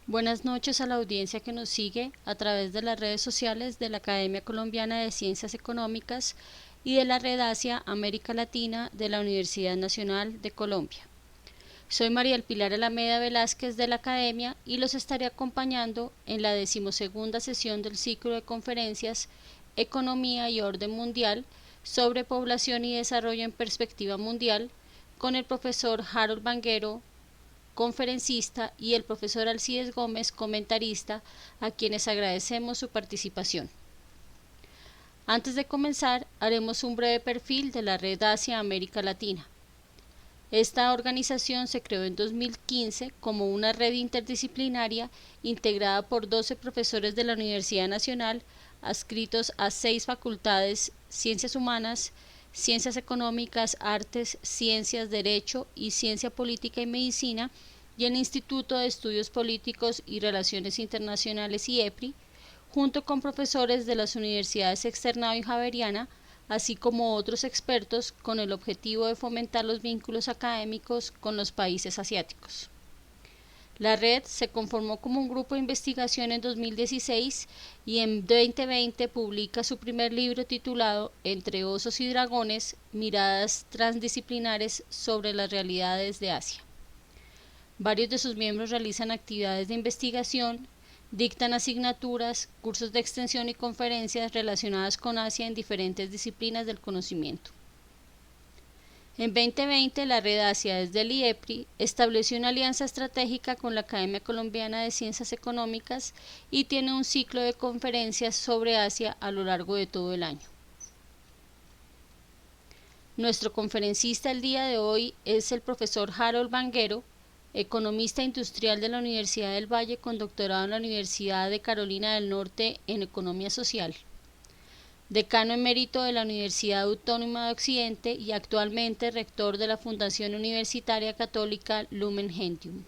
Buenas noches a la audiencia que nos sigue a través de las redes sociales de la Academia Colombiana de Ciencias Económicas y de la Red Asia América Latina de la Universidad Nacional de Colombia. Soy María El Pilar Alameda Velázquez de la Academia y los estaré acompañando en la 12ª sesión del ciclo de conferencias Economía y Orden Mundial sobre Población y Desarrollo en Perspectiva Mundial con el profesor Harold Vanguero, conferencista, y el profesor Alcides Gómez, comentarista, a quienes agradecemos su participación. Antes de comenzar, haremos un breve perfil de la Red Asia América Latina. Esta organización se creó en 2015 como una red interdisciplinaria integrada por 12 profesores de la Universidad Nacional, adscritos a 6 facultades: Ciencias Humanas, Ciencias Económicas, Artes, Ciencias, Derecho y Ciencia Política y Medicina, y el Instituto de Estudios Políticos y Relaciones Internacionales IEPRI, junto con profesores de las universidades Externado y Javeriana, así como otros expertos, con el objetivo de fomentar los vínculos académicos con los países asiáticos. La red se conformó como un grupo de investigación en 2016 y en 2020 publica su primer libro titulado Entre osos y dragones, miradas transdisciplinares sobre las realidades de Asia. Varios de sus miembros realizan actividades de investigación, dictan asignaturas, cursos de extensión y conferencias relacionadas con Asia en diferentes disciplinas del conocimiento. En 2020, la Red Asia, desde el IEPRI, estableció una alianza estratégica con la Academia Colombiana de Ciencias Económicas y tiene un ciclo de conferencias sobre Asia a lo largo de todo el año. Nuestro conferencista el día de hoy es el profesor Harold Vanguero, economista industrial de la Universidad del Valle con doctorado en la Universidad de Carolina del Norte en Economía Social, decano emérito de la Universidad Autónoma de Occidente y actualmente rector de la Fundación Universitaria Católica Lumen Gentium.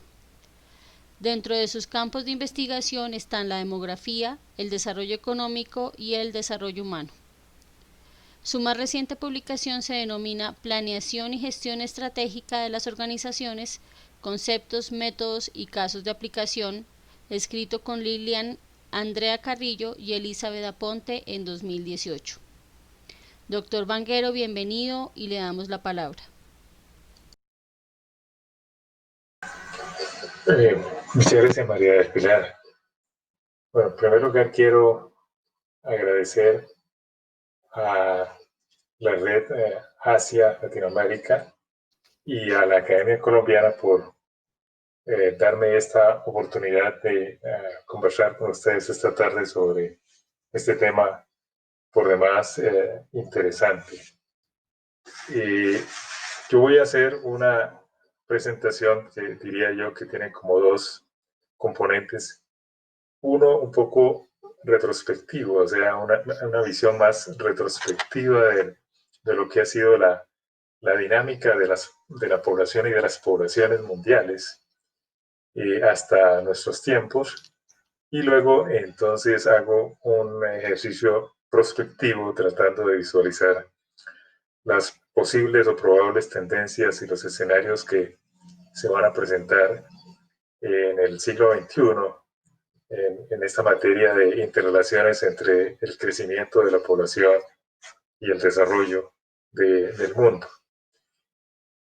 Dentro de sus campos de investigación están la demografía, el desarrollo económico y el desarrollo humano. Su más reciente publicación se denomina Planeación y Gestión Estratégica de las Organizaciones, conceptos, métodos y casos de aplicación, escrito con Lilian Andrea Carrillo y Elizabeth Aponte en 2018. Doctor Vanguero, bienvenido y le damos la palabra. Muchas gracias, María del Pilar. Bueno, en primer lugar quiero agradecer a la red Asia Latinoamérica y a la Academia Colombiana por darme esta oportunidad de conversar con ustedes esta tarde sobre este tema por demás interesante. Y yo voy a hacer una presentación que diría yo que tiene como dos componentes. Uno un poco retrospectivo, o sea, una visión más retrospectiva de lo que ha sido la dinámica de la población y de las poblaciones mundiales hasta nuestros tiempos. Y luego entonces hago un ejercicio prospectivo tratando de visualizar las posibles o probables tendencias y los escenarios que se van a presentar en el siglo XXI en esta materia de interrelaciones entre el crecimiento de la población y el desarrollo del mundo.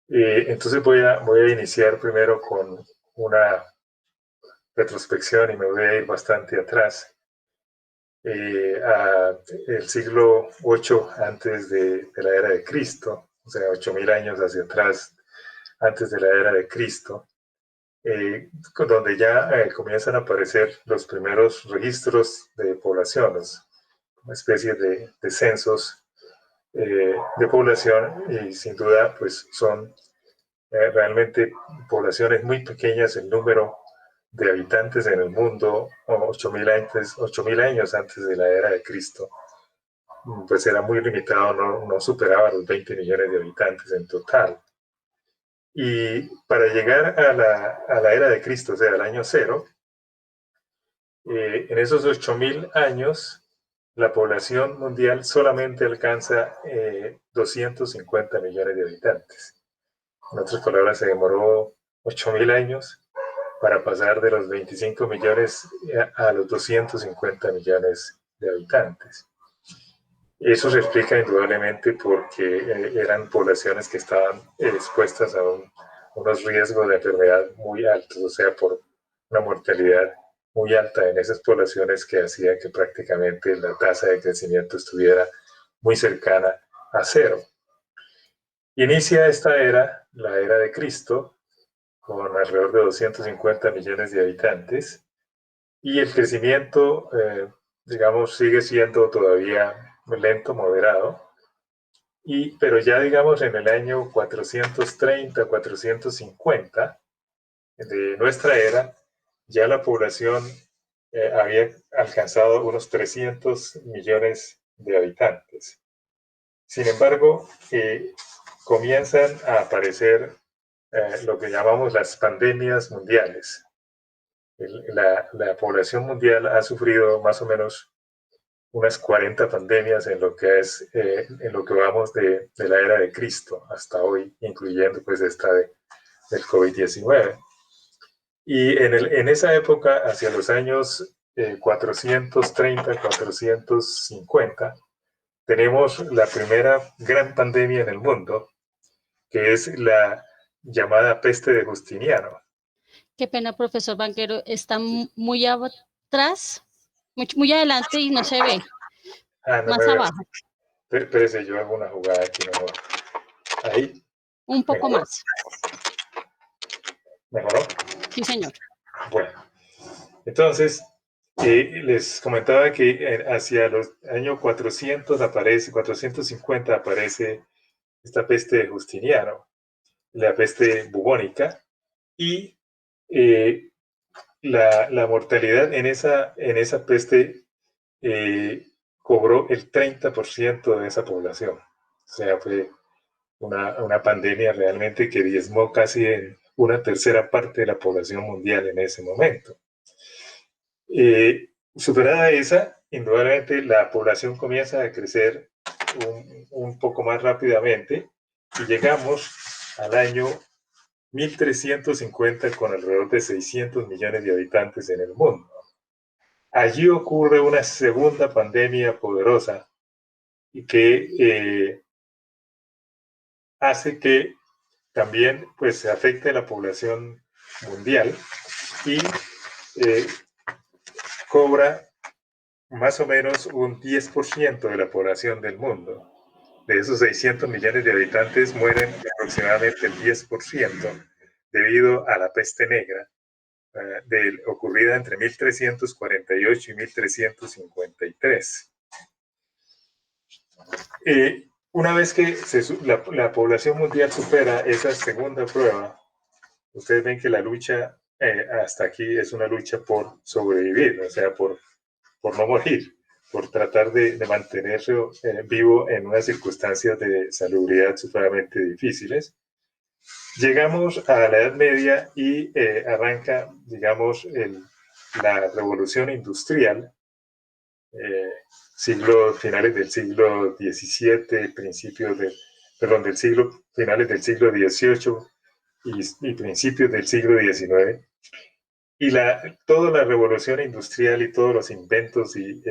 Entonces voy a iniciar primero con una retrospección y me voy a ir bastante atrás, a el siglo VIII antes de la era de Cristo, o sea, 8000 años hacia atrás antes de la era de Cristo, donde ya comienzan a aparecer los primeros registros de poblaciones, una especie de censos de población, y sin duda pues son realmente poblaciones muy pequeñas en número de habitantes en el mundo. 8000 años antes de la era de Cristo, pues era muy limitado, no superaba los 20 millones de habitantes en total. Y para llegar a la era de Cristo, o sea, al año cero, en esos 8000 años, la población mundial solamente alcanza 250 millones de habitantes. En otras palabras, se demoró 8000 años para pasar de los 25 millones a los 250 millones de habitantes. Eso se explica indudablemente porque eran poblaciones que estaban expuestas a unos riesgos de enfermedad muy altos, o sea, por una mortalidad muy alta en esas poblaciones, que hacía que prácticamente la tasa de crecimiento estuviera muy cercana a cero. Inicia esta era, la era de Cristo, con alrededor de 250 millones de habitantes, y el crecimiento, digamos, sigue siendo todavía lento, moderado, pero ya digamos en el año 430, 450 de nuestra era, ya la población había alcanzado unos 300 millones de habitantes. Sin embargo, comienzan a aparecer lo que llamamos las pandemias mundiales. La población mundial ha sufrido más o menos unas 40 pandemias en lo que es en lo que vamos de la era de Cristo hasta hoy, incluyendo pues esta del COVID-19. Y en esa época, hacia los años 430, 450, tenemos la primera gran pandemia en el mundo, que es la llamada peste de Justiniano. Qué pena, profesor Vanguero, está muy atrás, muy adelante y no se ve. No Más abajo. Espérese, yo hago una jugada aquí mejor. Ahí. Un poco ¿Mejoró? más. ¿Mejoró? Sí, señor. Bueno, entonces les comentaba que hacia los años 450 aparece esta peste de Justiniano, la peste bubónica, y la mortalidad en esa peste cobró el 30% de esa población. O sea, fue una pandemia realmente que diezmó casi en una tercera parte de la población mundial en ese momento. Superada esa, indudablemente la población comienza a crecer un poco más rápidamente, y llegamos al año 1350 con alrededor de 600 millones de habitantes en el mundo. Allí ocurre una segunda pandemia poderosa y que hace que también pues, se afecte a la población mundial y cobra más o menos un 10% de la población del mundo. De esos 600 millones de habitantes mueren aproximadamente el 10% debido a la peste negra ocurrida entre 1348 y 1353. Una vez que la población mundial supera esa segunda prueba, ustedes ven que la lucha hasta aquí es una lucha por sobrevivir, o sea, por no morir, por tratar de mantenerse vivo en unas circunstancias de salubridad supremamente difíciles. Llegamos a la Edad Media y arranca, digamos, la revolución industrial, finales del siglo XVII, finales del siglo XVIII y principios del siglo XIX. Y toda la revolución industrial y todos los inventos y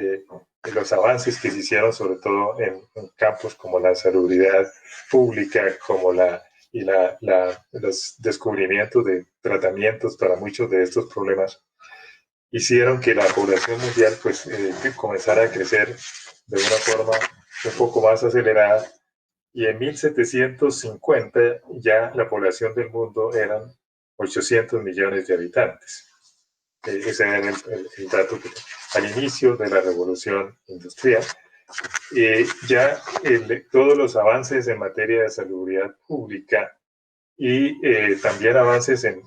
los avances que se hicieron, sobre todo en campos como la salubridad pública, como los descubrimientos de tratamientos para muchos de estos problemas, hicieron que la población mundial pues, comenzara a crecer de una forma un poco más acelerada. Y en 1750 ya la población del mundo eran 800 millones de habitantes. Ese era el dato al inicio de la revolución industrial. Ya todos los avances en materia de salubridad pública y también avances en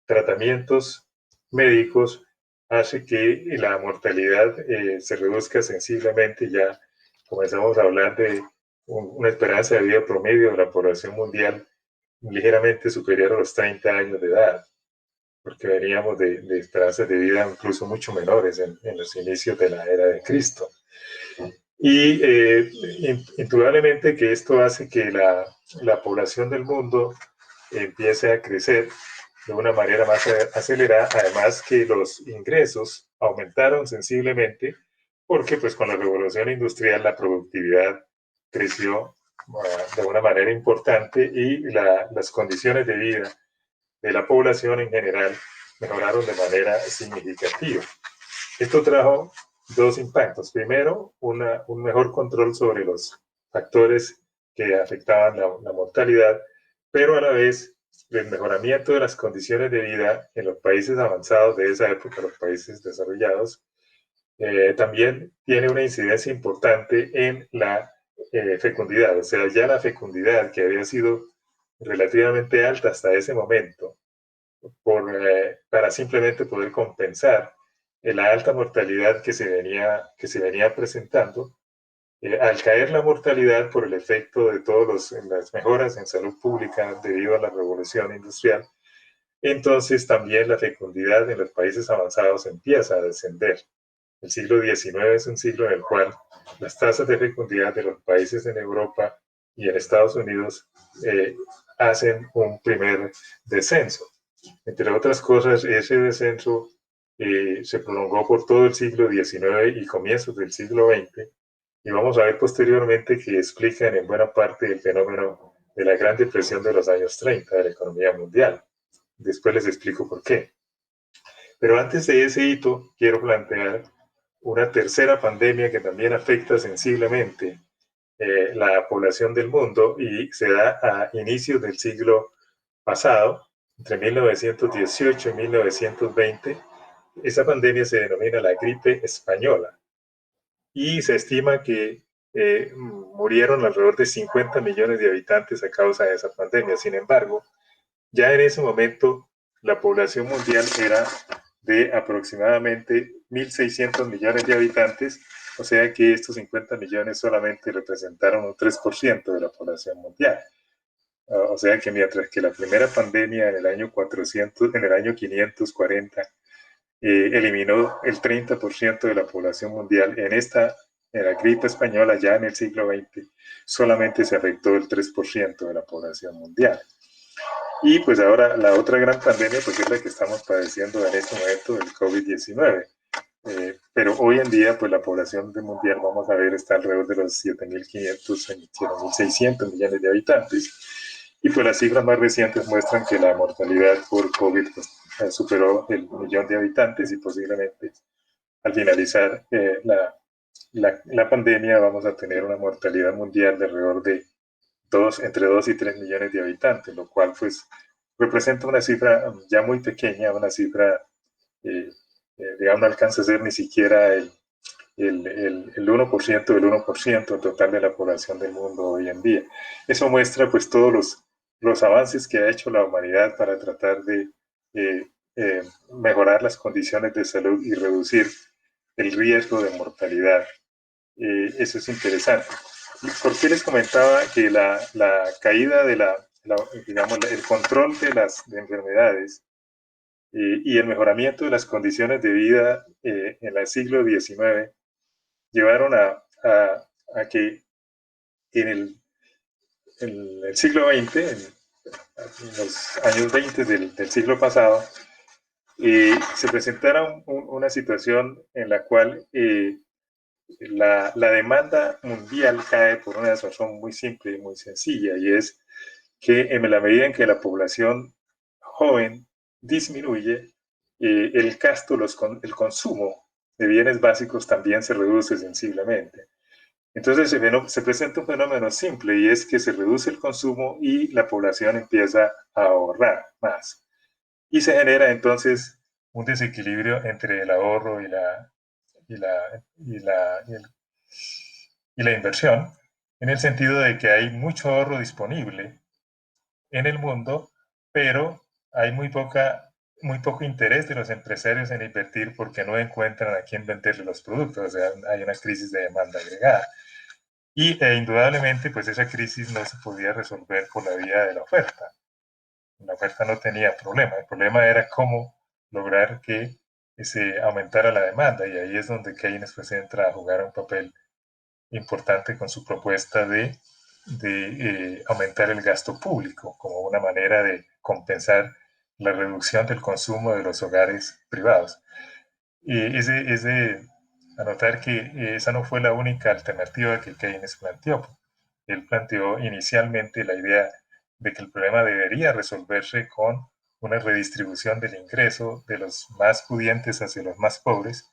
tratamientos médicos hace que la mortalidad se reduzca sensiblemente. Ya comenzamos a hablar de una esperanza de vida promedio de la población mundial ligeramente superior a los 30 años de edad, porque veníamos de esperanzas de vida incluso mucho menores en los inicios de la era de Cristo. Y indudablemente que esto hace que la población del mundo empiece a crecer de una manera más acelerada, además que los ingresos aumentaron sensiblemente, porque pues con la revolución industrial la productividad creció de una manera importante y las condiciones de vida de la población en general mejoraron de manera significativa. Esto trajo dos impactos. Primero, un mejor control sobre los factores que afectaban la mortalidad, pero a la vez el mejoramiento de las condiciones de vida en los países avanzados de esa época, los países desarrollados, también tiene una incidencia importante en la fecundidad. O sea, ya la fecundidad, que había sido relativamente alta hasta ese momento, para simplemente poder compensar la alta mortalidad que se venía presentando. Al caer la mortalidad por el efecto de todas las mejoras en salud pública debido a la revolución industrial, entonces también la fecundidad en los países avanzados empieza a descender. El siglo XIX es un siglo en el cual las tasas de fecundidad de los países en Europa y en Estados Unidos hacen un primer descenso. Entre otras cosas, ese descenso se prolongó por todo el siglo XIX y comienzos del siglo XX, y vamos a ver posteriormente que explican en buena parte el fenómeno de la Gran Depresión de los años 30 de la economía mundial. Después les explico por qué. Pero antes de ese hito, quiero plantear una tercera pandemia que también afecta sensiblemente la población del mundo y se da a inicios del siglo pasado, entre 1918 y 1920. Esa pandemia se denomina la gripe española y se estima que murieron alrededor de 50 millones de habitantes a causa de esa pandemia. Sin embargo, ya en ese momento la población mundial era de aproximadamente 1.600 millones de habitantes, o sea que estos 50 millones solamente representaron un 3% de la población mundial. O sea que mientras que la primera pandemia en el año 540 eliminó el 30% de la población mundial, en la gripe española ya en el siglo XX solamente se afectó el 3% de la población mundial. Y pues ahora la otra gran pandemia pues es la que estamos padeciendo en este momento, el COVID-19. Pero hoy en día, pues la población mundial, vamos a ver, está alrededor de los 7.500, 7.600 millones de habitantes. Y pues las cifras más recientes muestran que la mortalidad por COVID pues, superó el millón de habitantes y posiblemente al finalizar la pandemia vamos a tener una mortalidad mundial de alrededor de entre 2 y 3 millones de habitantes, lo cual pues representa una cifra ya muy pequeña, una cifra eh, digamos, no alcanza a ser ni siquiera el 1% del 1% total de la población del mundo hoy en día. Eso muestra pues todos los avances que ha hecho la humanidad para tratar de eh, mejorar las condiciones de salud y reducir el riesgo de mortalidad. Eso es interesante. ¿Por qué les comentaba que la caída de digamos, el control de enfermedades y el mejoramiento de las condiciones de vida en el siglo XIX llevaron a que en el siglo XX, en los años 20 del siglo pasado, se presentara una situación en la cual la demanda mundial cae por una razón muy simple y muy sencilla, y es que en la medida en que la población joven disminuye, el gasto, el consumo de bienes básicos también se reduce sensiblemente. Entonces se presenta un fenómeno simple y es que se reduce el consumo y la población empieza a ahorrar más. Y se genera entonces un desequilibrio entre el ahorro y la, y la, y el- y la inversión, en el sentido de que hay mucho ahorro disponible en el mundo, pero hay muy poco interés de los empresarios en invertir porque no encuentran a quién venderle los productos, o sea, hay una crisis de demanda agregada. Indudablemente, pues esa crisis no se podía resolver por la vía de la oferta. La oferta no tenía problema, el problema era cómo lograr que se aumentara la demanda, y ahí es donde Keynes pues entra a jugar un papel importante con su propuesta de aumentar el gasto público como una manera de compensar la reducción del consumo de los hogares privados. Es de anotar que esa no fue la única alternativa que Keynes planteó. Él planteó inicialmente la idea de que el problema debería resolverse con una redistribución del ingreso de los más pudientes hacia los más pobres,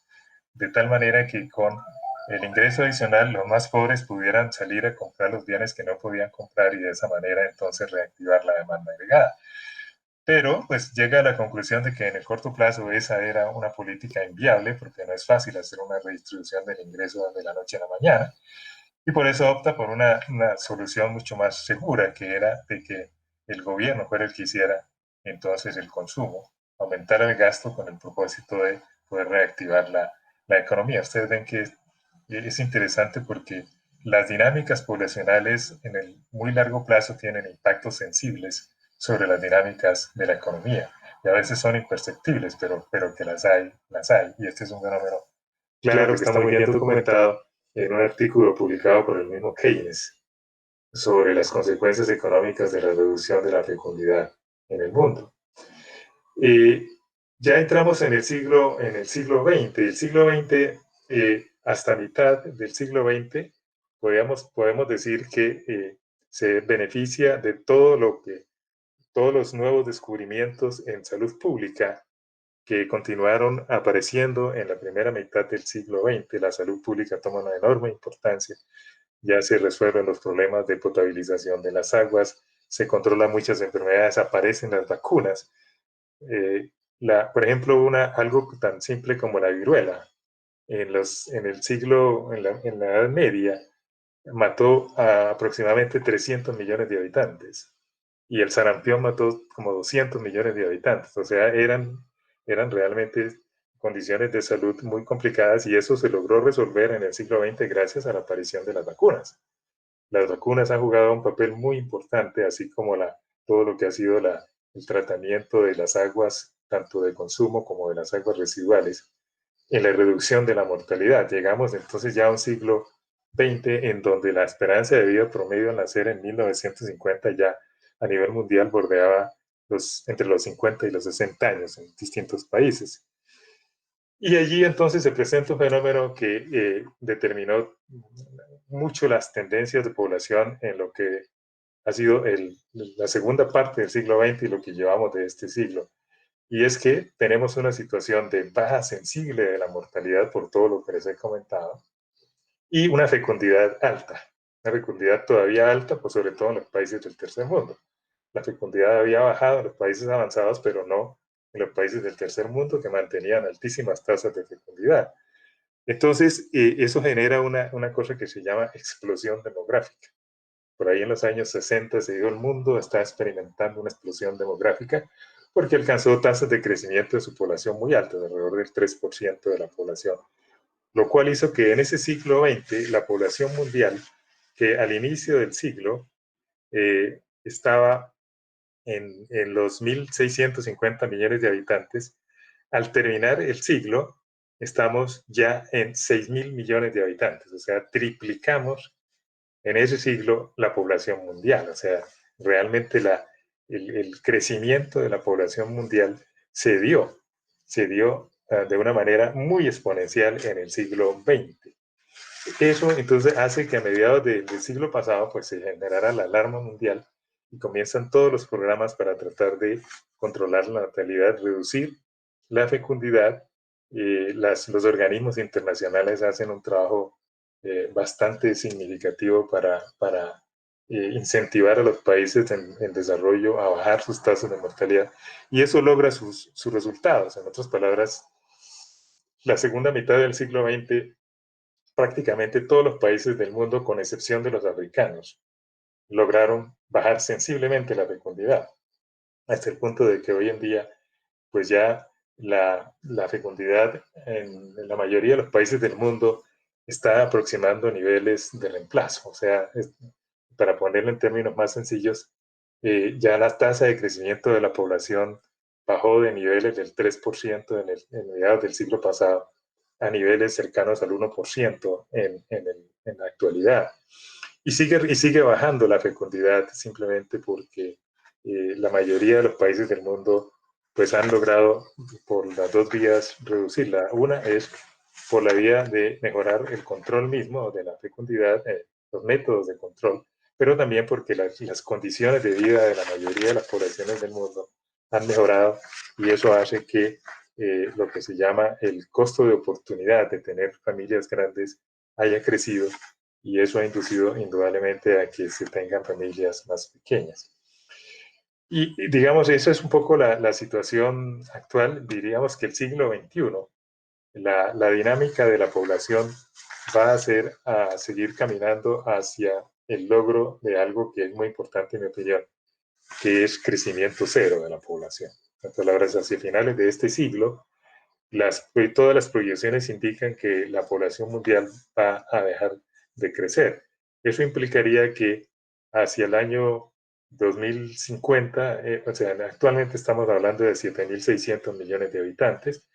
de tal manera que con el ingreso adicional los más pobres pudieran salir a comprar los bienes que no podían comprar y de esa manera entonces reactivar la demanda agregada. Pero pues llega a la conclusión de que en el corto plazo esa era una política inviable porque no es fácil hacer una redistribución del ingreso de la noche a la mañana, y por eso opta por una solución mucho más segura, que era de que el gobierno fuera el que hiciera entonces el consumo, aumentar el gasto con el propósito de poder reactivar la economía. Ustedes ven que es interesante porque las dinámicas poblacionales en el muy largo plazo tienen impactos sensibles sobre las dinámicas de la economía, y a veces son imperceptibles, pero que las hay, y este es un fenómeno claro que está muy bien documentado en un artículo publicado por el mismo Keynes sobre las consecuencias económicas de la reducción de la fecundidad en el mundo. Y ya entramos en el siglo XX. El siglo XX, hasta mitad del siglo XX, podemos decir que se beneficia de todos los nuevos descubrimientos en salud pública que continuaron apareciendo en la primera mitad del siglo XX. La salud pública toma una enorme importancia. Ya se resuelven los problemas de potabilización de las aguas, se controlan muchas enfermedades, aparecen las vacunas. Por ejemplo, algo tan simple como la viruela. En el siglo, en la Edad Media, mató a aproximadamente 300 millones de habitantes. Y el sarampión mató como 200 millones de habitantes. O sea, eran realmente condiciones de salud muy complicadas, y eso se logró resolver en el siglo XX gracias a la aparición de las vacunas. Las vacunas han jugado un papel muy importante, así como todo lo que ha sido el tratamiento de las aguas, tanto de consumo como de las aguas residuales, en la reducción de la mortalidad. Llegamos entonces ya a un siglo XX en donde la esperanza de vida promedio al nacer en 1950 ya a nivel mundial bordeaba entre los 50 y los 60 años en distintos países. Y allí entonces se presenta un fenómeno que determinó mucho las tendencias de población en lo que ha sido la segunda parte del siglo XX y lo que llevamos de este siglo. Y es que tenemos una situación de baja sensible de la mortalidad por todo lo que les he comentado y una fecundidad alta, una fecundidad todavía alta, pues sobre todo en los países del tercer mundo. La fecundidad había bajado en los países avanzados, pero no en los países del tercer mundo que mantenían altísimas tasas de fecundidad. Entonces, eso genera una cosa que se llama explosión demográfica. Por ahí en los años 60 se dio el mundo, está experimentando una explosión demográfica porque alcanzó tasas de crecimiento de su población muy altas, alrededor del 3% de la población, lo cual hizo que en ese siglo XX la población mundial, que al inicio del siglo estaba en los 1.650 millones de habitantes, al terminar el siglo estamos ya en 6.000 millones de habitantes, o sea, triplicamos en ese siglo la población mundial, o sea, realmente el crecimiento de la población mundial se dio de una manera muy exponencial en el siglo XX. Eso entonces hace que a mediados del siglo pasado pues se generara la alarma mundial y comienzan todos los programas para tratar de controlar la natalidad, reducir la fecundidad. Los organismos internacionales hacen un trabajo bastante significativo para incentivar a los países en desarrollo a bajar sus tasas de mortalidad y eso logra sus resultados. En otras palabras, la segunda mitad del siglo XX prácticamente todos los países del mundo, con excepción de los africanos, lograron bajar sensiblemente la fecundidad, hasta el punto de que hoy en día, pues ya la fecundidad en la mayoría de los países del mundo está aproximando niveles de reemplazo. O sea, para ponerlo en términos más sencillos, ya la tasa de crecimiento de la población bajó de niveles del 3% en mediados del siglo pasado a niveles cercanos al 1% en la actualidad. Y sigue bajando la fecundidad simplemente porque la mayoría de los países del mundo pues han logrado por las dos vías reducirla. Una es por la vía de mejorar el control mismo de la fecundidad, los métodos de control, pero también porque las condiciones de vida de la mayoría de las poblaciones del mundo han mejorado y eso hace que lo que se llama el costo de oportunidad de tener familias grandes haya crecido y eso ha inducido indudablemente a que se tengan familias más pequeñas. Y digamos, eso es un poco la situación actual. Diríamos que el siglo XXI, la dinámica de la población va a seguir caminando hacia el logro de algo que es muy importante en mi opinión, que es crecimiento cero de la población. En palabras, hacia finales de este siglo, todas las proyecciones indican que la población mundial va a dejar de crecer. Eso implicaría que hacia el año 2050, o sea, actualmente estamos hablando de 7.600 millones de habitantes,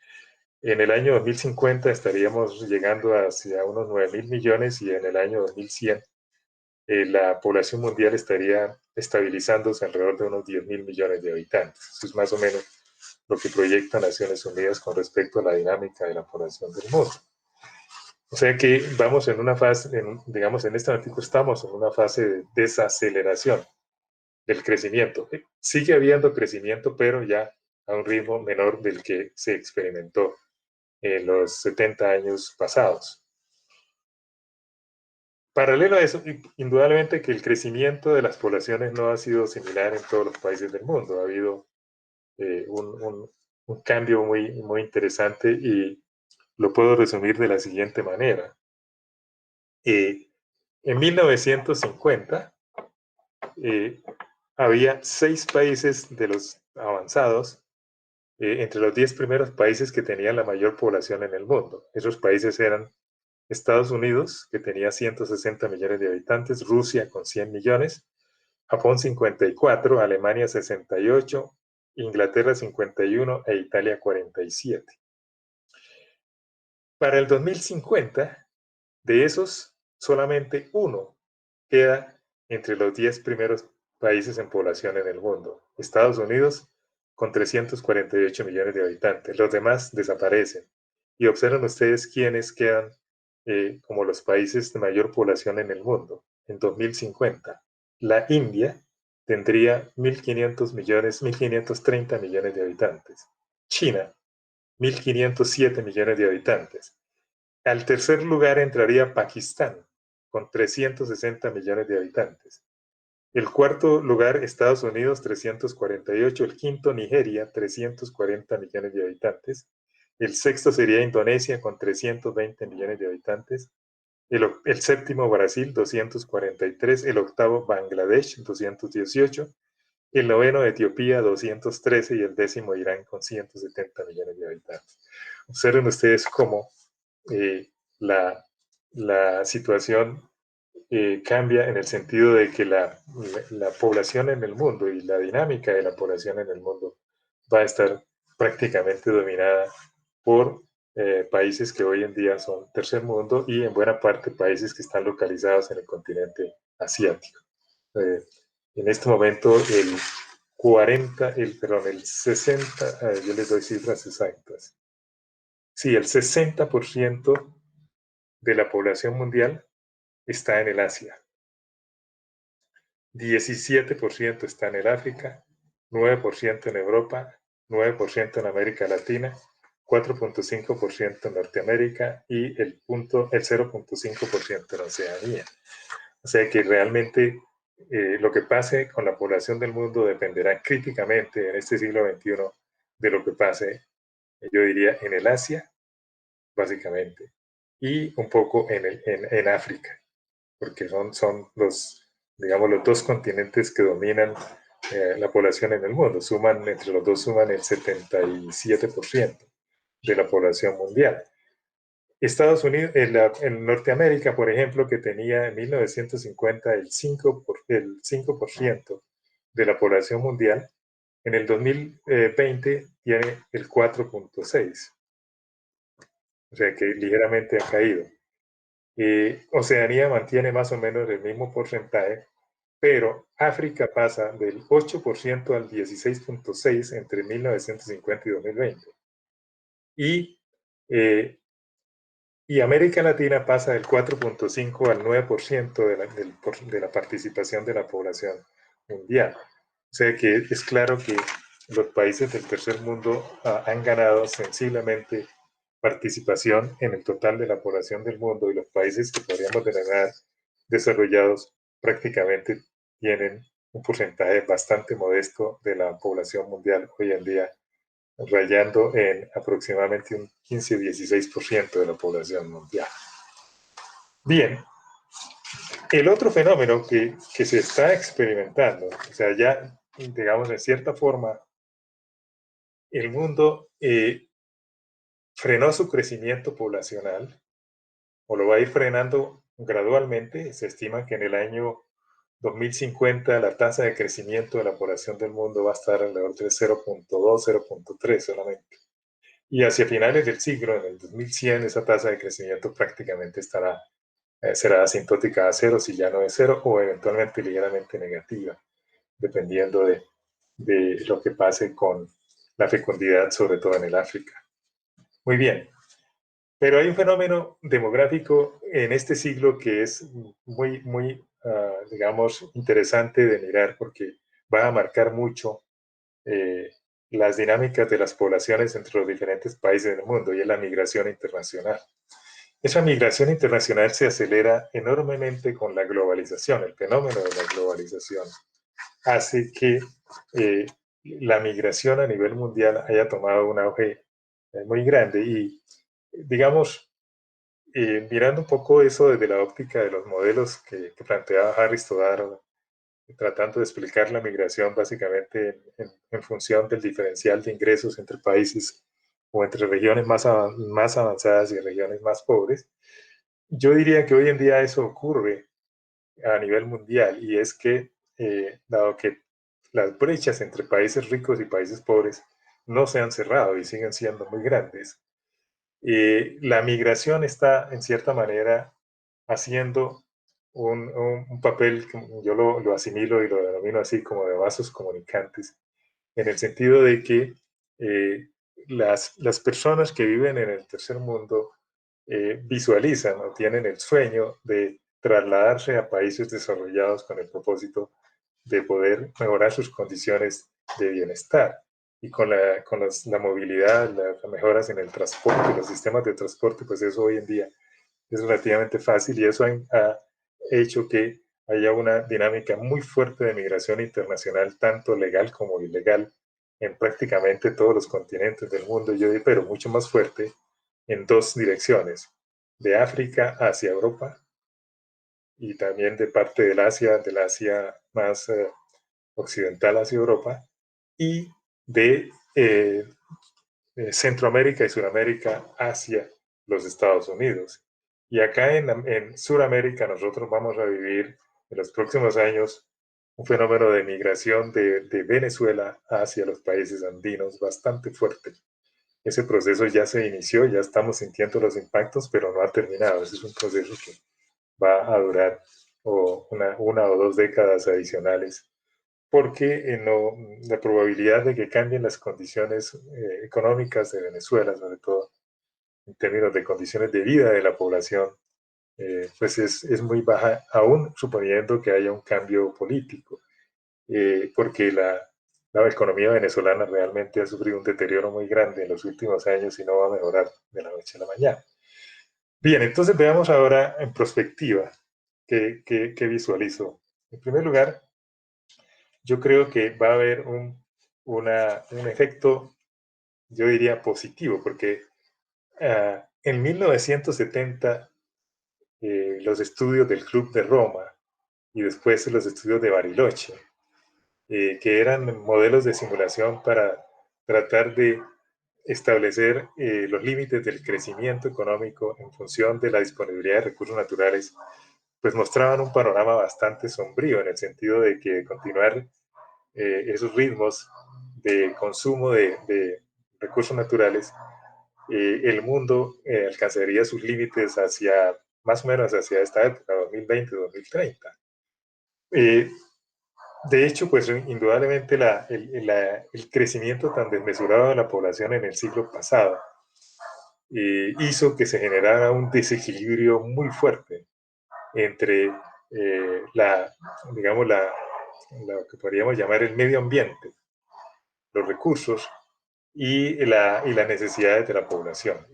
en el año 2050 estaríamos llegando hacia unos 9.000 millones y en el año 2100 la población mundial estaría estabilizándose alrededor de unos 10.000 millones de habitantes. Eso es más o menos lo que proyecta Naciones Unidas con respecto a la dinámica de la población del mundo. O sea que vamos en una fase, digamos, en este artículo estamos en una fase de desaceleración del crecimiento. Sigue habiendo crecimiento, pero ya a un ritmo menor del que se experimentó en los 70 años pasados. Paralelo a eso, indudablemente que el crecimiento de las poblaciones no ha sido similar en todos los países del mundo. Ha habido un cambio muy, muy interesante y lo puedo resumir de la siguiente manera. En 1950 había 6 países de los avanzados entre los 10 primeros países que tenían la mayor población en el mundo. Esos países eran Estados Unidos, que tenía 160 millones de habitantes, Rusia con 100 millones, Japón 54, Alemania 68, Inglaterra 51 e Italia 47. Para el 2050, de esos, solamente uno queda entre los 10 primeros países en población en el mundo. Estados Unidos con 348 millones de habitantes. Los demás desaparecen. Y observen ustedes quiénes quedan como los países de mayor población en el mundo. En 2050, la India tendría 1.500 millones, 1.530 millones de habitantes. China, 1.507 millones de habitantes. Al tercer lugar entraría Pakistán, con 360 millones de habitantes. El cuarto lugar, Estados Unidos, 348. El quinto, Nigeria, 340 millones de habitantes. El sexto sería Indonesia, con 320 millones de habitantes. El séptimo, Brasil, 243. El octavo, Bangladesh, 218. El noveno, Etiopía, 213. Y el décimo, Irán, con 170 millones de habitantes. Observen ustedes cómo la, la situación cambia en el sentido de que la población en el mundo y la dinámica de la población en el mundo va a estar prácticamente dominada por países que hoy en día son tercer mundo y en buena parte países que están localizados en el continente asiático. Eh, en este momento el 60, yo les doy cifras exactas. Sí, el 60% de la población mundial está en el Asia, 17% está en el África, 9% en Europa, 9% en América Latina, 4.5% en Norteamérica y el 0.5% en Oceanía. O sea que realmente lo que pase con la población del mundo dependerá críticamente en este siglo XXI de lo que pase, yo diría, en el Asia, básicamente, y un poco en África, porque son digamos, los dos continentes que dominan la población en el mundo. Entre los dos suman el 77% de la población mundial. Estados Unidos, en Norteamérica, por ejemplo, que tenía en 1950 el 5% de la población mundial, en el 2020 tiene el 4.6%. O sea que ligeramente ha caído. Oceanía mantiene más o menos el mismo porcentaje, pero África pasa del 8% al 16.6% entre 1950 y 2020. Y, eh, y América Latina pasa del 4.5 al 9% de la participación de la población mundial. O sea que es claro que los países del tercer mundo han ganado sensiblemente participación en el total de la población del mundo y los países que podríamos denominar desarrollados prácticamente tienen un porcentaje bastante modesto de la población mundial hoy en día, rayando en aproximadamente un 15-16% de la población mundial. Bien, el otro fenómeno que se está experimentando, o sea, ya, digamos, en cierta forma, el mundo frenó su crecimiento poblacional o lo va a ir frenando gradualmente. Se estima que en el año 2050 la tasa de crecimiento de la población del mundo va a estar alrededor de 0.2, 0.3 solamente. Y hacia finales del siglo, en el 2100, esa tasa de crecimiento prácticamente será asintótica a cero, si ya no es cero, o eventualmente ligeramente negativa, dependiendo de lo que pase con la fecundidad, sobre todo en el África. Muy bien, pero hay un fenómeno demográfico en este siglo que es muy, digamos, interesante de mirar porque va a marcar mucho las dinámicas de las poblaciones entre los diferentes países del mundo y es la migración internacional. Esa migración internacional se acelera enormemente con la globalización. El fenómeno de la globalización hace que la migración a nivel mundial haya tomado un auge muy grande y, digamos, mirando un poco eso desde la óptica de los modelos que planteaba Harry Stoddard, tratando de explicar la migración básicamente en función del diferencial de ingresos entre países o entre regiones más avanzadas y regiones más pobres, yo diría que hoy en día eso ocurre a nivel mundial y es que, dado que las brechas entre países ricos y países pobres no se han cerrado y siguen siendo muy grandes, la migración está en cierta manera haciendo un papel que yo lo asimilo y lo denomino así como de vasos comunicantes, en el sentido de que las personas que viven en el tercer mundo visualizan o tienen el sueño de trasladarse a países desarrollados con el propósito de poder mejorar sus condiciones de bienestar. Y la movilidad, las mejoras en el transporte, los sistemas de transporte, pues eso hoy en día es relativamente fácil y eso ha hecho que haya una dinámica muy fuerte de migración internacional, tanto legal como ilegal, en prácticamente todos los continentes del mundo, yo diría, pero mucho más fuerte en dos direcciones, de África hacia Europa y también de parte del Asia más occidental hacia Europa, y de Centroamérica y Sudamérica hacia los Estados Unidos. Y acá en Sudamérica nosotros vamos a vivir en los próximos años un fenómeno de migración de Venezuela hacia los países andinos bastante fuerte. Ese proceso ya se inició, ya estamos sintiendo los impactos, pero no ha terminado. Ese es un proceso que va a durar una o dos décadas adicionales porque la probabilidad de que cambien las condiciones económicas de Venezuela, sobre todo en términos de condiciones de vida de la población, pues es muy baja, aún suponiendo que haya un cambio político, porque la economía venezolana realmente ha sufrido un deterioro muy grande en los últimos años y no va a mejorar de la noche a la mañana. Bien, entonces veamos ahora en perspectiva qué visualizo. En primer lugar, yo creo que va a haber un efecto, yo diría, positivo, porque en 1970 los estudios del Club de Roma y después los estudios de Bariloche, que eran modelos de simulación para tratar de establecer los límites del crecimiento económico en función de la disponibilidad de recursos naturales, pues mostraban un panorama bastante sombrío en el sentido de que continuar esos ritmos de consumo de recursos naturales, el mundo alcanzaría sus límites hacia más o menos hacia esta época, 2020-2030. Eh, de hecho, pues indudablemente el crecimiento tan desmesurado de la población en el siglo pasado hizo que se generara un desequilibrio muy fuerte entre digamos, lo que podríamos llamar el medio ambiente, los recursos y las necesidades de la población.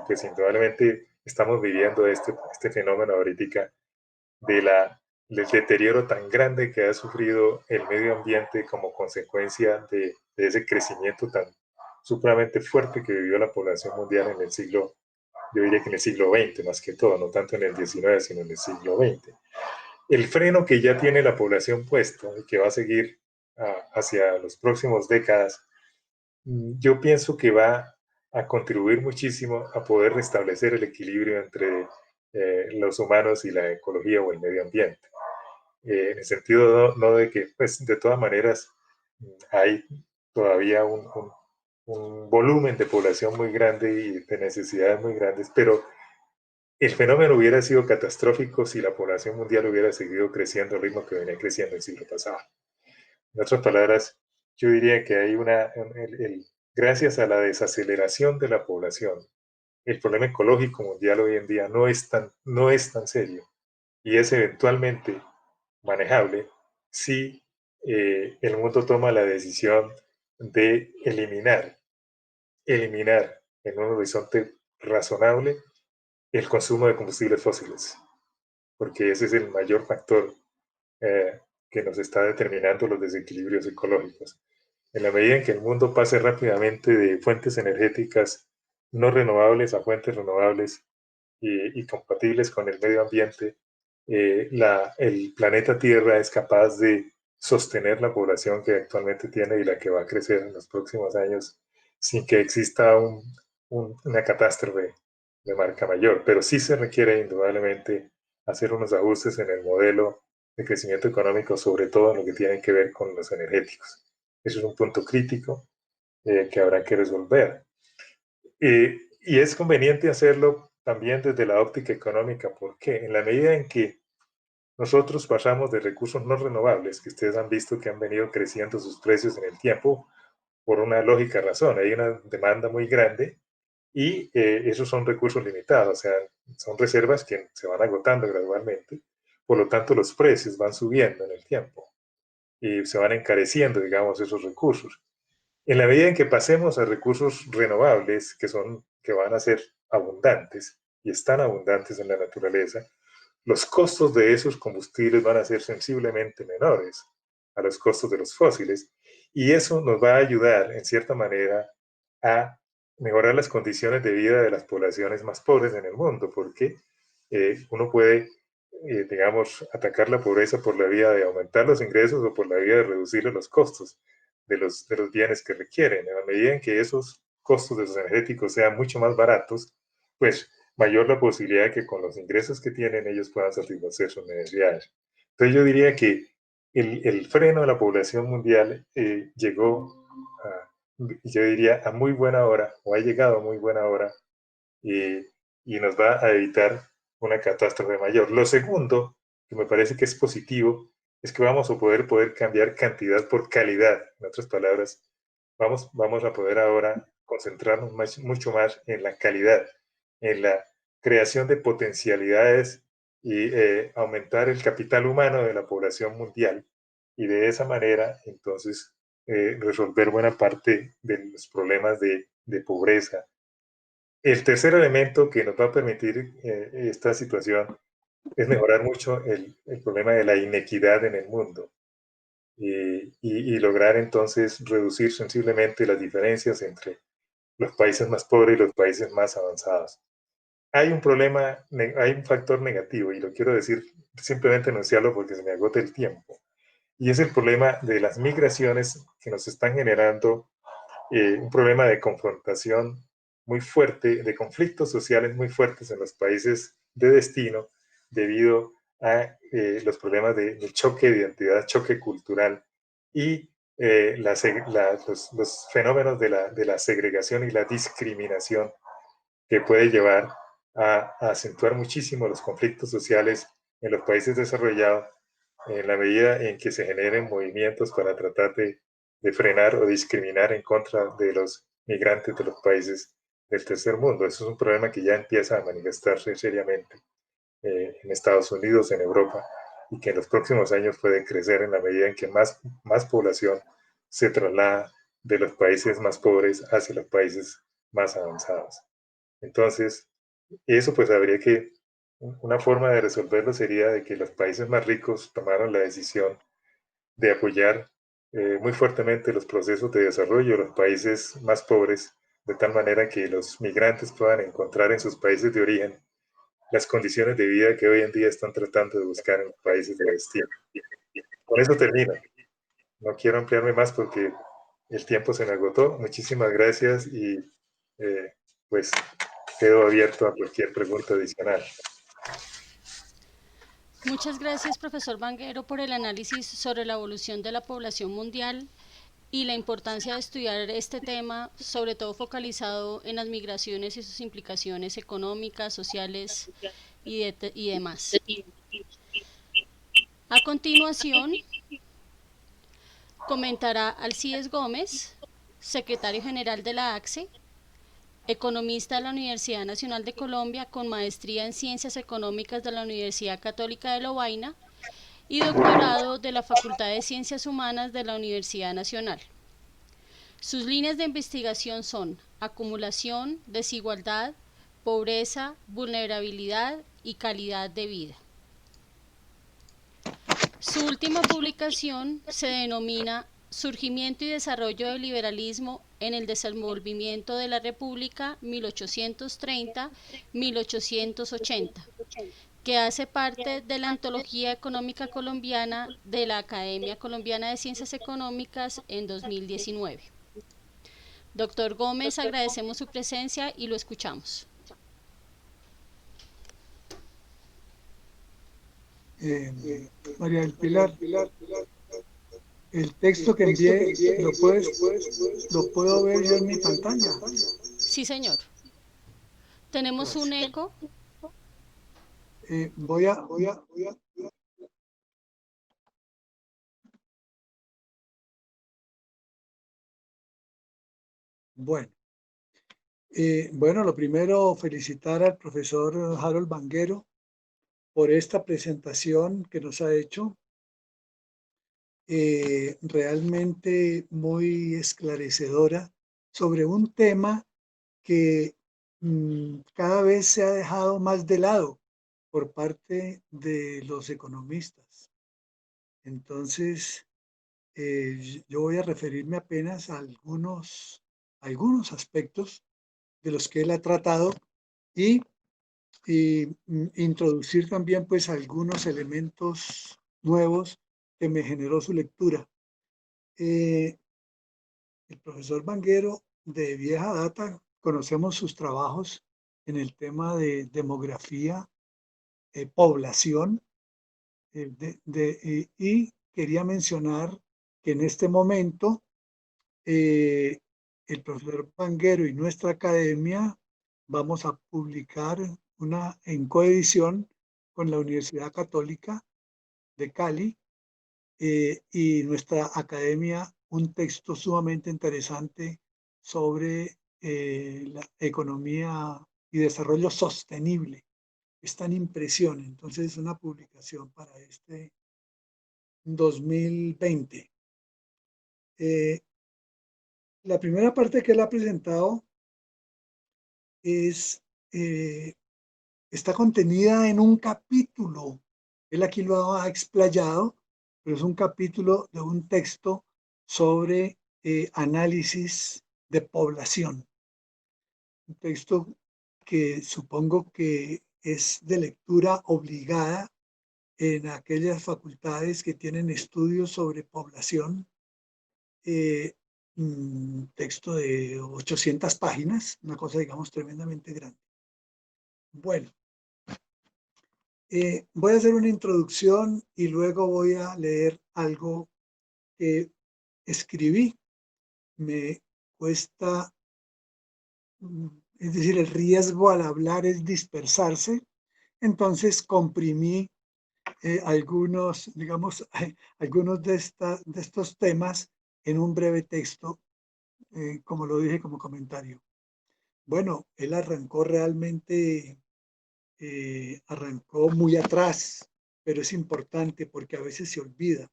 Pues indudablemente estamos viviendo este fenómeno ahorita del deterioro tan grande que ha sufrido el medio ambiente como consecuencia de ese crecimiento tan supremamente fuerte que vivió la población mundial en el siglo, yo diría que en el siglo XX más que todo, no tanto en el XIX, sino en el siglo XX. El freno que ya tiene la población puesto y que va a seguir hacia los próximos décadas, yo pienso que va a contribuir muchísimo a poder restablecer el equilibrio entre los humanos y la ecología o el medio ambiente. En el sentido no de que, pues, de todas maneras, hay todavía un volumen de población muy grande y de necesidades muy grandes, pero el fenómeno hubiera sido catastrófico si la población mundial hubiera seguido creciendo al ritmo que venía creciendo el siglo pasado. En otras palabras, yo diría que hay gracias a la desaceleración de la población, el problema ecológico mundial hoy en día no es tan serio y es eventualmente manejable si el mundo toma la decisión de eliminar en un horizonte razonable el consumo de combustibles fósiles, porque ese es el mayor factor eh, que nos está determinando los desequilibrios ecológicos. En la medida en que el mundo pase rápidamente de fuentes energéticas no renovables a fuentes renovables y compatibles con el medio ambiente, el planeta Tierra es capaz de sostener la población que actualmente tiene y la que va a crecer en los próximos años sin que exista una catástrofe de marca mayor. Pero sí se requiere indudablemente hacer unos ajustes en el modelo de crecimiento económico, sobre todo en lo que tiene que ver con los energéticos. Eso es un punto crítico que habrá que resolver. Y es conveniente hacerlo también desde la óptica económica, porque en la medida en que nosotros pasamos de recursos no renovables, que ustedes han visto que han venido creciendo sus precios en el tiempo por una lógica razón. Hay una demanda muy grande y esos son recursos limitados, o sea, son reservas que se van agotando gradualmente. Por lo tanto, los precios van subiendo en el tiempo y se van encareciendo, digamos, esos recursos. En la medida en que pasemos a recursos renovables, que van a ser abundantes y están abundantes en la naturaleza, los costos de esos combustibles van a ser sensiblemente menores a los costos de los fósiles y eso nos va a ayudar, en cierta manera, a mejorar las condiciones de vida de las poblaciones más pobres en el mundo, porque uno puede, digamos, atacar la pobreza por la vía de aumentar los ingresos o por la vía de reducir los costos de los bienes que requieren. En la medida en que esos costos de los energéticos sean mucho más baratos, pues mayor la posibilidad de que con los ingresos que tienen ellos puedan satisfacer sus necesidades. Entonces yo diría que el freno de la población mundial llegó, yo diría, a muy buena hora, o ha llegado a muy buena hora, y, y nos va a evitar una catástrofe mayor. Lo segundo, que me parece que es positivo, es que vamos a poder cambiar cantidad por calidad. En otras palabras, vamos a poder ahora concentrarnos mucho más en la calidad, en la creación de potencialidades y aumentar el capital humano de la población mundial. Y de esa manera, entonces, resolver buena parte de los problemas de pobreza. El tercer elemento que nos va a permitir esta situación es mejorar mucho el problema de la inequidad en el mundo y lograr entonces reducir sensiblemente las diferencias entre los países más pobres y los países más avanzados. Hay un problema, hay un factor negativo y lo quiero decir, simplemente enunciarlo porque se me agota el tiempo, y es el problema de las migraciones que nos están generando un problema de confrontación muy fuerte, de conflictos sociales muy fuertes en los países de destino debido a los problemas de choque de identidad, choque cultural y los fenómenos de la segregación y la discriminación que puede llevar a acentuar muchísimo los conflictos sociales en los países desarrollados en la medida en que se generen movimientos para tratar de frenar o discriminar en contra de los migrantes de los países del tercer mundo. Eso es un problema que ya empieza a manifestarse seriamente en Estados Unidos, en Europa, y que en los próximos años puede crecer en la medida en que más población se traslada de los países más pobres hacia los países más avanzados. Entonces, eso pues habría que, una forma de resolverlo sería de que los países más ricos tomaran la decisión de apoyar muy fuertemente los procesos de desarrollo de los países más pobres, de tal manera que los migrantes puedan encontrar en sus países de origen las condiciones de vida que hoy en día están tratando de buscar en los países de destino. Con eso termino. No quiero ampliarme más porque el tiempo se me agotó. Muchísimas gracias y pues quedo abierto a cualquier pregunta adicional. Muchas gracias, profesor Vanguero, por el análisis sobre la evolución de la población mundial y la importancia de estudiar este tema, sobre todo focalizado en las migraciones y sus implicaciones económicas, sociales y demás. A continuación, comentará Alcides Gómez, secretario general de la ACCE, economista de la Universidad Nacional de Colombia con maestría en Ciencias Económicas de la Universidad Católica de Lovaina y doctorado de la Facultad de Ciencias Humanas de la Universidad Nacional. Sus líneas de investigación son acumulación, desigualdad, pobreza, vulnerabilidad y calidad de vida. Su última publicación se denomina Surgimiento y desarrollo del liberalismo en el desenvolvimiento de la República 1830-1880, que hace parte de la Antología Económica Colombiana de la Academia Colombiana de Ciencias Económicas en 2019. Doctor Gómez, agradecemos su presencia y lo escuchamos. María del Pilar, el texto que envié, ¿lo puedo ver yo en mi pantalla? Sí, señor. Tenemos un eco. Voy a Bueno, bueno, lo primero, felicitar al profesor Harold Banguero por esta presentación que nos ha hecho, realmente muy esclarecedora sobre un tema que cada vez se ha dejado más de lado por parte de los economistas. Entonces, yo voy a referirme apenas a algunos aspectos de los que él ha tratado y, introducir también pues algunos elementos nuevos que me generó su lectura. Eh, el profesor Banguero, de vieja data, conocemos sus trabajos en el tema de demografía, población, y quería mencionar que en este momento eh, el profesor Banguero y nuestra academia vamos a publicar en coedición con la Universidad Católica de Cali, y nuestra academia un texto sumamente interesante sobre la economía y desarrollo sostenible. Está en impresión, entonces es una publicación para este 2020. Eh, la primera parte que él ha presentado es, eh, está contenida en un capítulo. Él aquí lo ha explayado, pero es un capítulo de un texto sobre análisis de población. Un texto que supongo que es de lectura obligada en aquellas facultades que tienen estudios sobre población. Texto de 800 páginas, una cosa, digamos, tremendamente grande. Bueno, voy a hacer una introducción y luego voy a leer algo que escribí. Me cuesta, es decir, el riesgo al hablar es dispersarse, entonces comprimí algunos, digamos, algunos de estos temas en un breve texto, como lo dije como comentario. Bueno, él arrancó realmente, arrancó muy atrás, pero es importante porque a veces se olvida.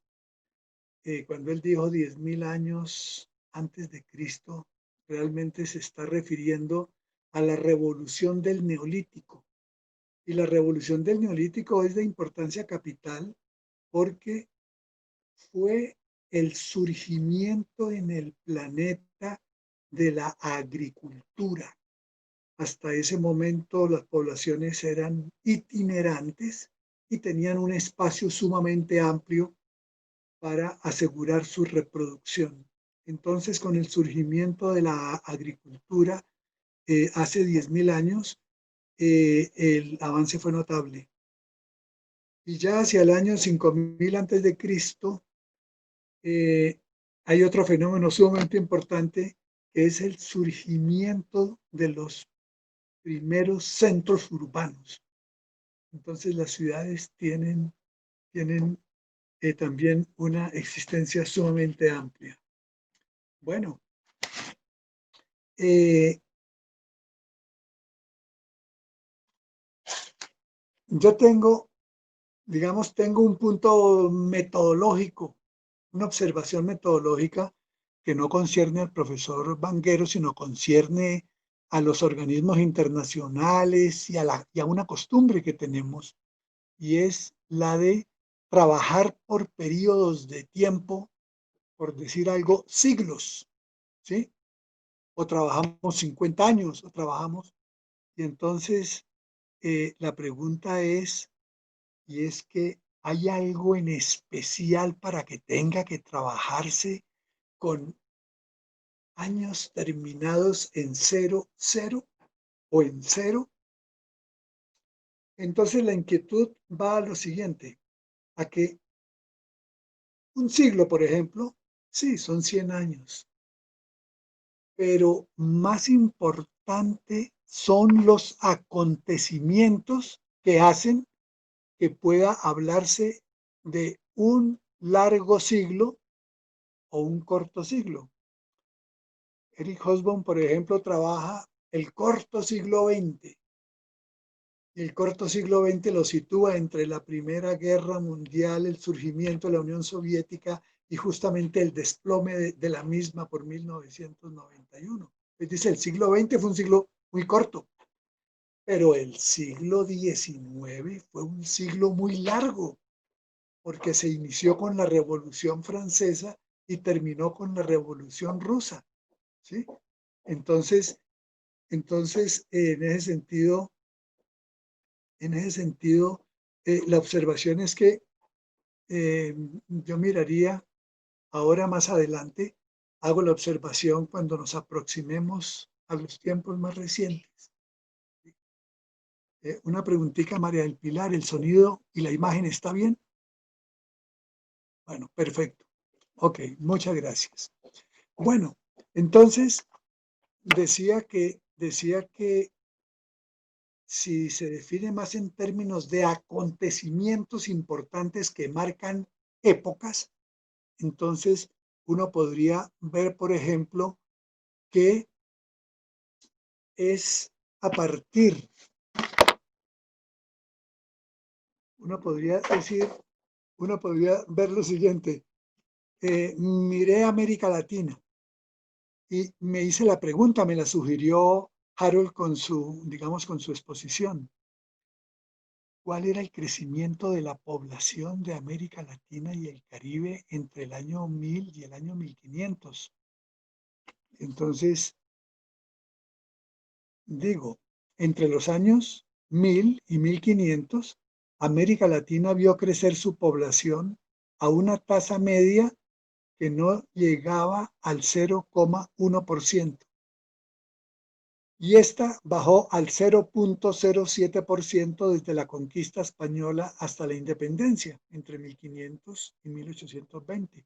Cuando él dijo 10.000 años antes de Cristo, realmente se está refiriendo a la revolución del Neolítico. Y la revolución del Neolítico es de importancia capital porque fue el surgimiento en el planeta de la agricultura. Hasta ese momento las poblaciones eran itinerantes y tenían un espacio sumamente amplio para asegurar su reproducción. Entonces, con el surgimiento de la agricultura hace 10.000 años, el avance fue notable. Y ya hacia el año 5.000 antes de Cristo, hay otro fenómeno sumamente importante, que es el surgimiento de los primeros centros urbanos. Entonces las ciudades tienen también una existencia sumamente amplia. Bueno, yo tengo, digamos, tengo un punto metodológico, una observación metodológica que no concierne al profesor Banguero, sino concierne a los organismos internacionales y a una costumbre que tenemos, y es la de trabajar por periodos de tiempo, por decir algo, siglos, ¿sí? O trabajamos 50 años, o trabajamos, y entonces la pregunta es, y es que ¿hay algo en especial para que tenga que trabajarse con años terminados en 00 o en 0? Entonces la inquietud va a lo siguiente, a que un siglo, por ejemplo, sí, son 100 años, pero más importante son los acontecimientos que hacen que pueda hablarse de un largo siglo o un corto siglo. Eric Hobsbawm, por ejemplo, trabaja el corto siglo XX. Y el corto siglo XX lo sitúa entre la Primera Guerra Mundial, el surgimiento de la Unión Soviética y justamente el desplome de la misma por 1991. Es decir, el siglo XX fue un siglo muy corto, pero el siglo XIX fue un siglo muy largo, porque se inició con la Revolución Francesa y terminó con la Revolución Rusa, ¿sí? Entonces, en ese sentido, la observación es que yo miraría ahora más adelante, hago la observación cuando nos aproximemos a los tiempos más recientes. Una preguntita, María del Pilar, ¿el sonido y la imagen está bien? Bueno, perfecto. Ok, muchas gracias. Bueno, entonces decía que si se define más en términos de acontecimientos importantes que marcan épocas, entonces uno podría ver, por ejemplo, que es a partir, uno podría decir, uno podría ver lo siguiente, miré América Latina y me hice la pregunta, me la sugirió Harold con su, digamos, con su exposición. ¿Cuál era el crecimiento de la población de América Latina y el Caribe entre el año 1000 y el año 1500? Entonces, digo, entre los años 1000 y 1500, América Latina vio crecer su población a una tasa media que no llegaba al 0,1%. Y esta bajó al 0,07% desde la conquista española hasta la independencia, entre 1500 y 1820,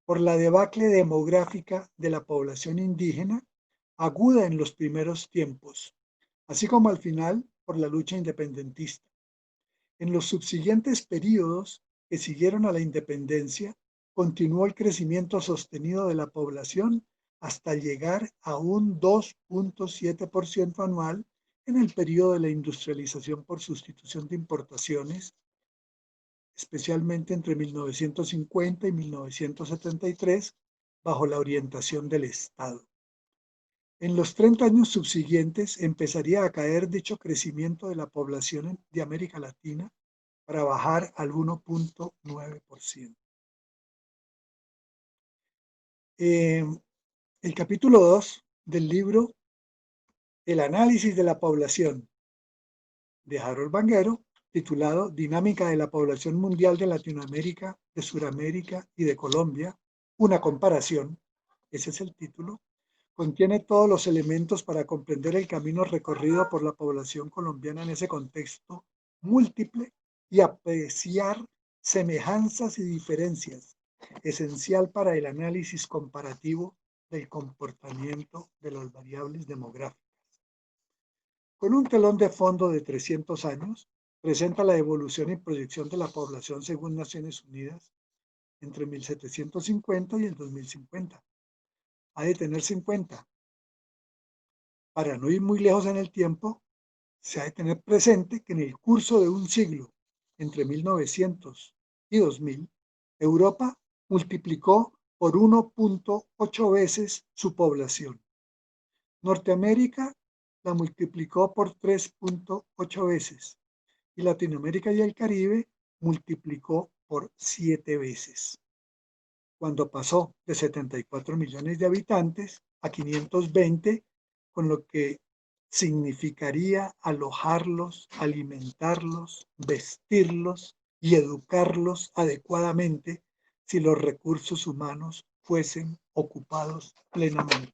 por la debacle demográfica de la población indígena, aguda en los primeros tiempos, así como al final por la lucha independentista. En los subsiguientes períodos que siguieron a la independencia, continuó el crecimiento sostenido de la población hasta llegar a un 2,7% anual en el periodo de la industrialización por sustitución de importaciones, especialmente entre 1950 y 1973, bajo la orientación del Estado. En los 30 años subsiguientes empezaría a caer dicho crecimiento de la población de América Latina para bajar al 1,9%. El capítulo 2 del libro El análisis de la población de Harold Vanguero, titulado Dinámica de la población mundial de Latinoamérica, de Sudamérica y de Colombia, una comparación, ese es el título, contiene todos los elementos para comprender el camino recorrido por la población colombiana en ese contexto múltiple y apreciar semejanzas y diferencias, esencial para el análisis comparativo del comportamiento de las variables demográficas. Con un telón de fondo de 300 años, presenta la evolución y proyección de la población según Naciones Unidas entre 1750 y el 2050. Ha de tenerse en cuenta, para no ir muy lejos en el tiempo, se ha de tener presente que en el curso de un siglo, entre 1900 y 2000, Europa multiplicó por 1,8 veces su población. Norteamérica la multiplicó por 3,8 veces y Latinoamérica y el Caribe multiplicó por 7 veces, cuando pasó de 74 millones de habitantes a 520, con lo que significaría alojarlos, alimentarlos, vestirlos y educarlos adecuadamente si los recursos humanos fuesen ocupados plenamente.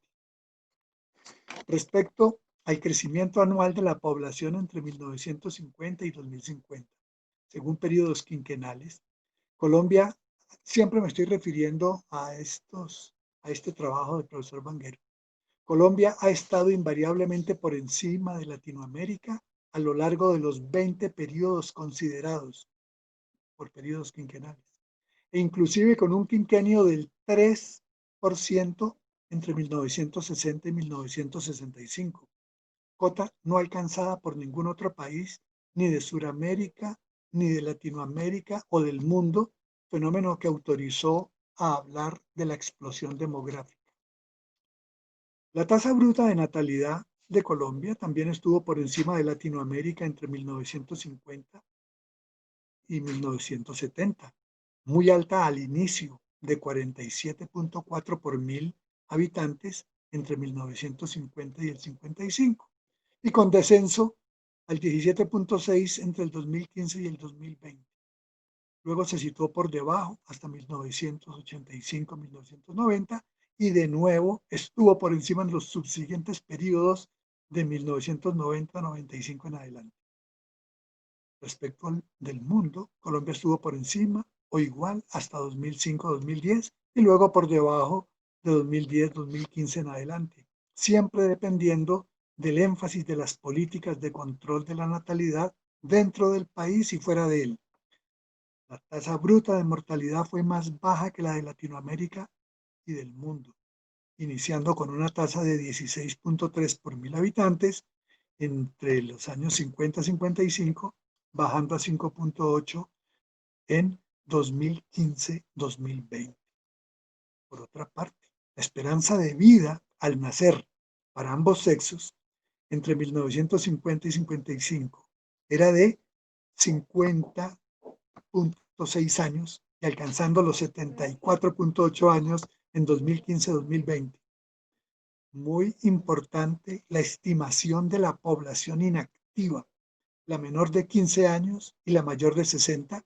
Respecto al crecimiento anual de la población entre 1950 y 2050, según periodos quinquenales, Colombia, siempre me estoy refiriendo a este trabajo del profesor Vanguero. Colombia ha estado invariablemente por encima de Latinoamérica a lo largo de los 20 periodos considerados por periodos quinquenales, e inclusive con un quinquenio del 3% entre 1960 y 1965, cota no alcanzada por ningún otro país, ni de Sudamérica, ni de Latinoamérica o del mundo, fenómeno que autorizó a hablar de la explosión demográfica. La tasa bruta de natalidad de Colombia también estuvo por encima de Latinoamérica entre 1950 y 1970, muy alta al inicio, de 47.4 por mil habitantes entre 1950 y el 55, y con descenso al 17.6 entre el 2015 y el 2020. Luego se situó por debajo hasta 1985-1990 y de nuevo estuvo por encima en los subsiguientes periodos de 1990-95 en adelante. Respecto del mundo, Colombia estuvo por encima o igual hasta 2005-2010 y luego por debajo de 2010-2015 en adelante, siempre dependiendo del énfasis de las políticas de control de la natalidad dentro del país y fuera de él. La tasa bruta de mortalidad fue más baja que la de Latinoamérica y del mundo, iniciando con una tasa de 16.3 por mil habitantes entre los años 50-55, bajando a 5.8 en 2015-2020. Por otra parte, la esperanza de vida al nacer para ambos sexos entre 1950 y 55 era de 50.6 años y alcanzando los 74.8 años en 2015-2020. Muy importante la estimación de la población inactiva, la menor de 15 años y la mayor de 60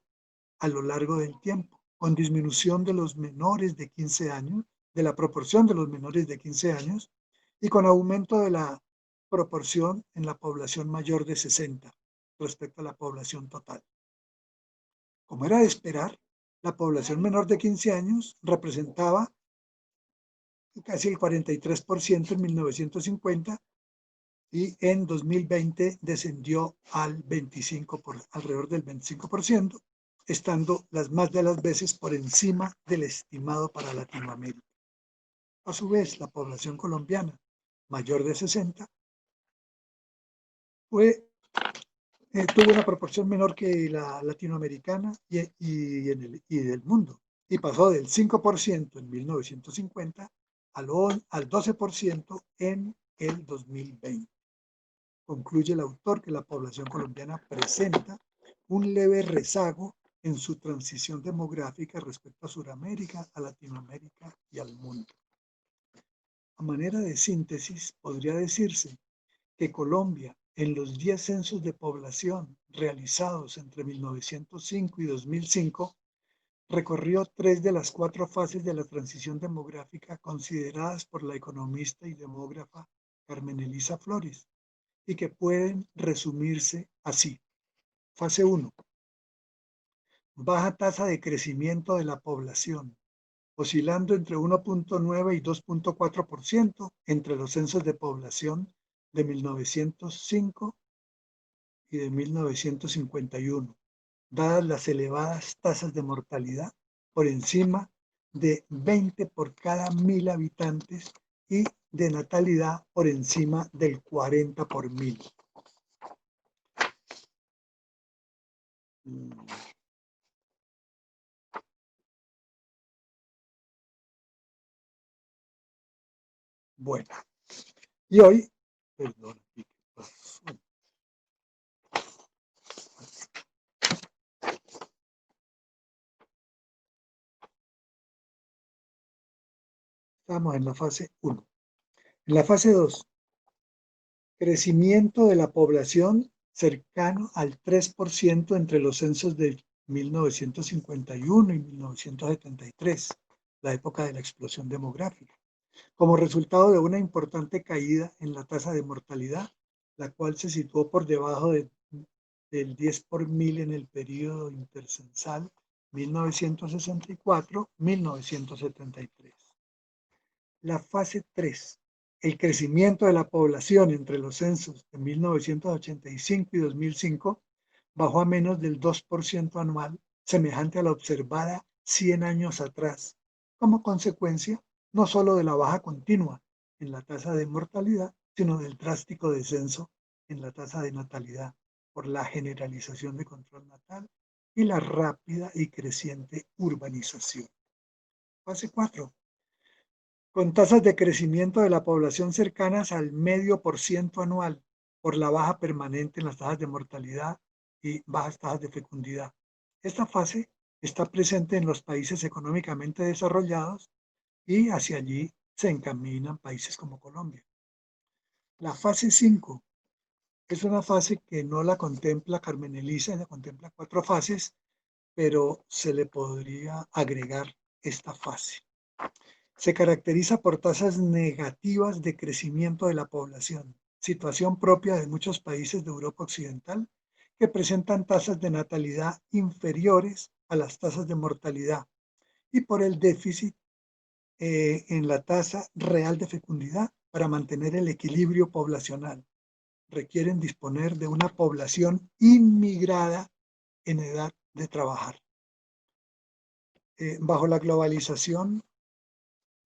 a lo largo del tiempo, con disminución de los menores de 15 años, de la proporción de los menores de 15 años y con aumento de la proporción en la población mayor de 60 respecto a la población total. Como era de esperar, la población menor de 15 años representaba casi el 43% en 1950 y en 2020 descendió al 25 alrededor del 25%, estando las más de las veces por encima del estimado para Latinoamérica. A su vez, la población colombiana mayor de 60 tuvo una proporción menor que la latinoamericana y del mundo, y pasó del 5% en 1950 al 12% en el 2020. Concluye el autor que la población colombiana presenta un leve rezago en su transición demográfica respecto a Sudamérica, a Latinoamérica y al mundo. A manera de síntesis, podría decirse que Colombia, en los 10 censos de población realizados entre 1905 y 2005, recorrió 3 de las 4 fases de la transición demográfica consideradas por la economista y demógrafa Carmen Elisa Flores, y que pueden resumirse así. Fase 1. Baja tasa de crecimiento de la población, oscilando entre 1.9 y 2.4% entre los censos de población de 1905 y de 1951, dadas las elevadas tasas de mortalidad por encima de 20 por cada 1000 habitantes y de natalidad por encima del 40 por 1000. Bueno, y hoy, perdón, estamos en la fase 1. En la fase 2, crecimiento de la población cercano al 3% entre los censos de 1951 y 1973, la época de la explosión demográfica, como resultado de una importante caída en la tasa de mortalidad, la cual se situó por debajo del 10 por mil en el periodo intercensal 1964-1973. La fase 3, el crecimiento de la población entre los censos de 1985 y 2005 bajó a menos del 2% anual, semejante a la observada 100 años atrás, como consecuencia no solo de la baja continua en la tasa de mortalidad, sino del drástico descenso en la tasa de natalidad por la generalización de control natal y la rápida y creciente urbanización. Fase 4. Con tasas de crecimiento de la población cercanas al 0,5% anual por la baja permanente en las tasas de mortalidad y bajas tasas de fecundidad. Esta fase está presente en los países económicamente desarrollados y hacia allí se encaminan países como Colombia. La fase 5 es una fase que no la contempla Carmen Elisa, la contempla 4 fases, pero se le podría agregar esta fase. Se caracteriza por tasas negativas de crecimiento de la población, situación propia de muchos países de Europa Occidental que presentan tasas de natalidad inferiores a las tasas de mortalidad y por el déficit en la tasa real de fecundidad para mantener el equilibrio poblacional. Requieren disponer de una población inmigrada en edad de trabajar. Bajo la globalización,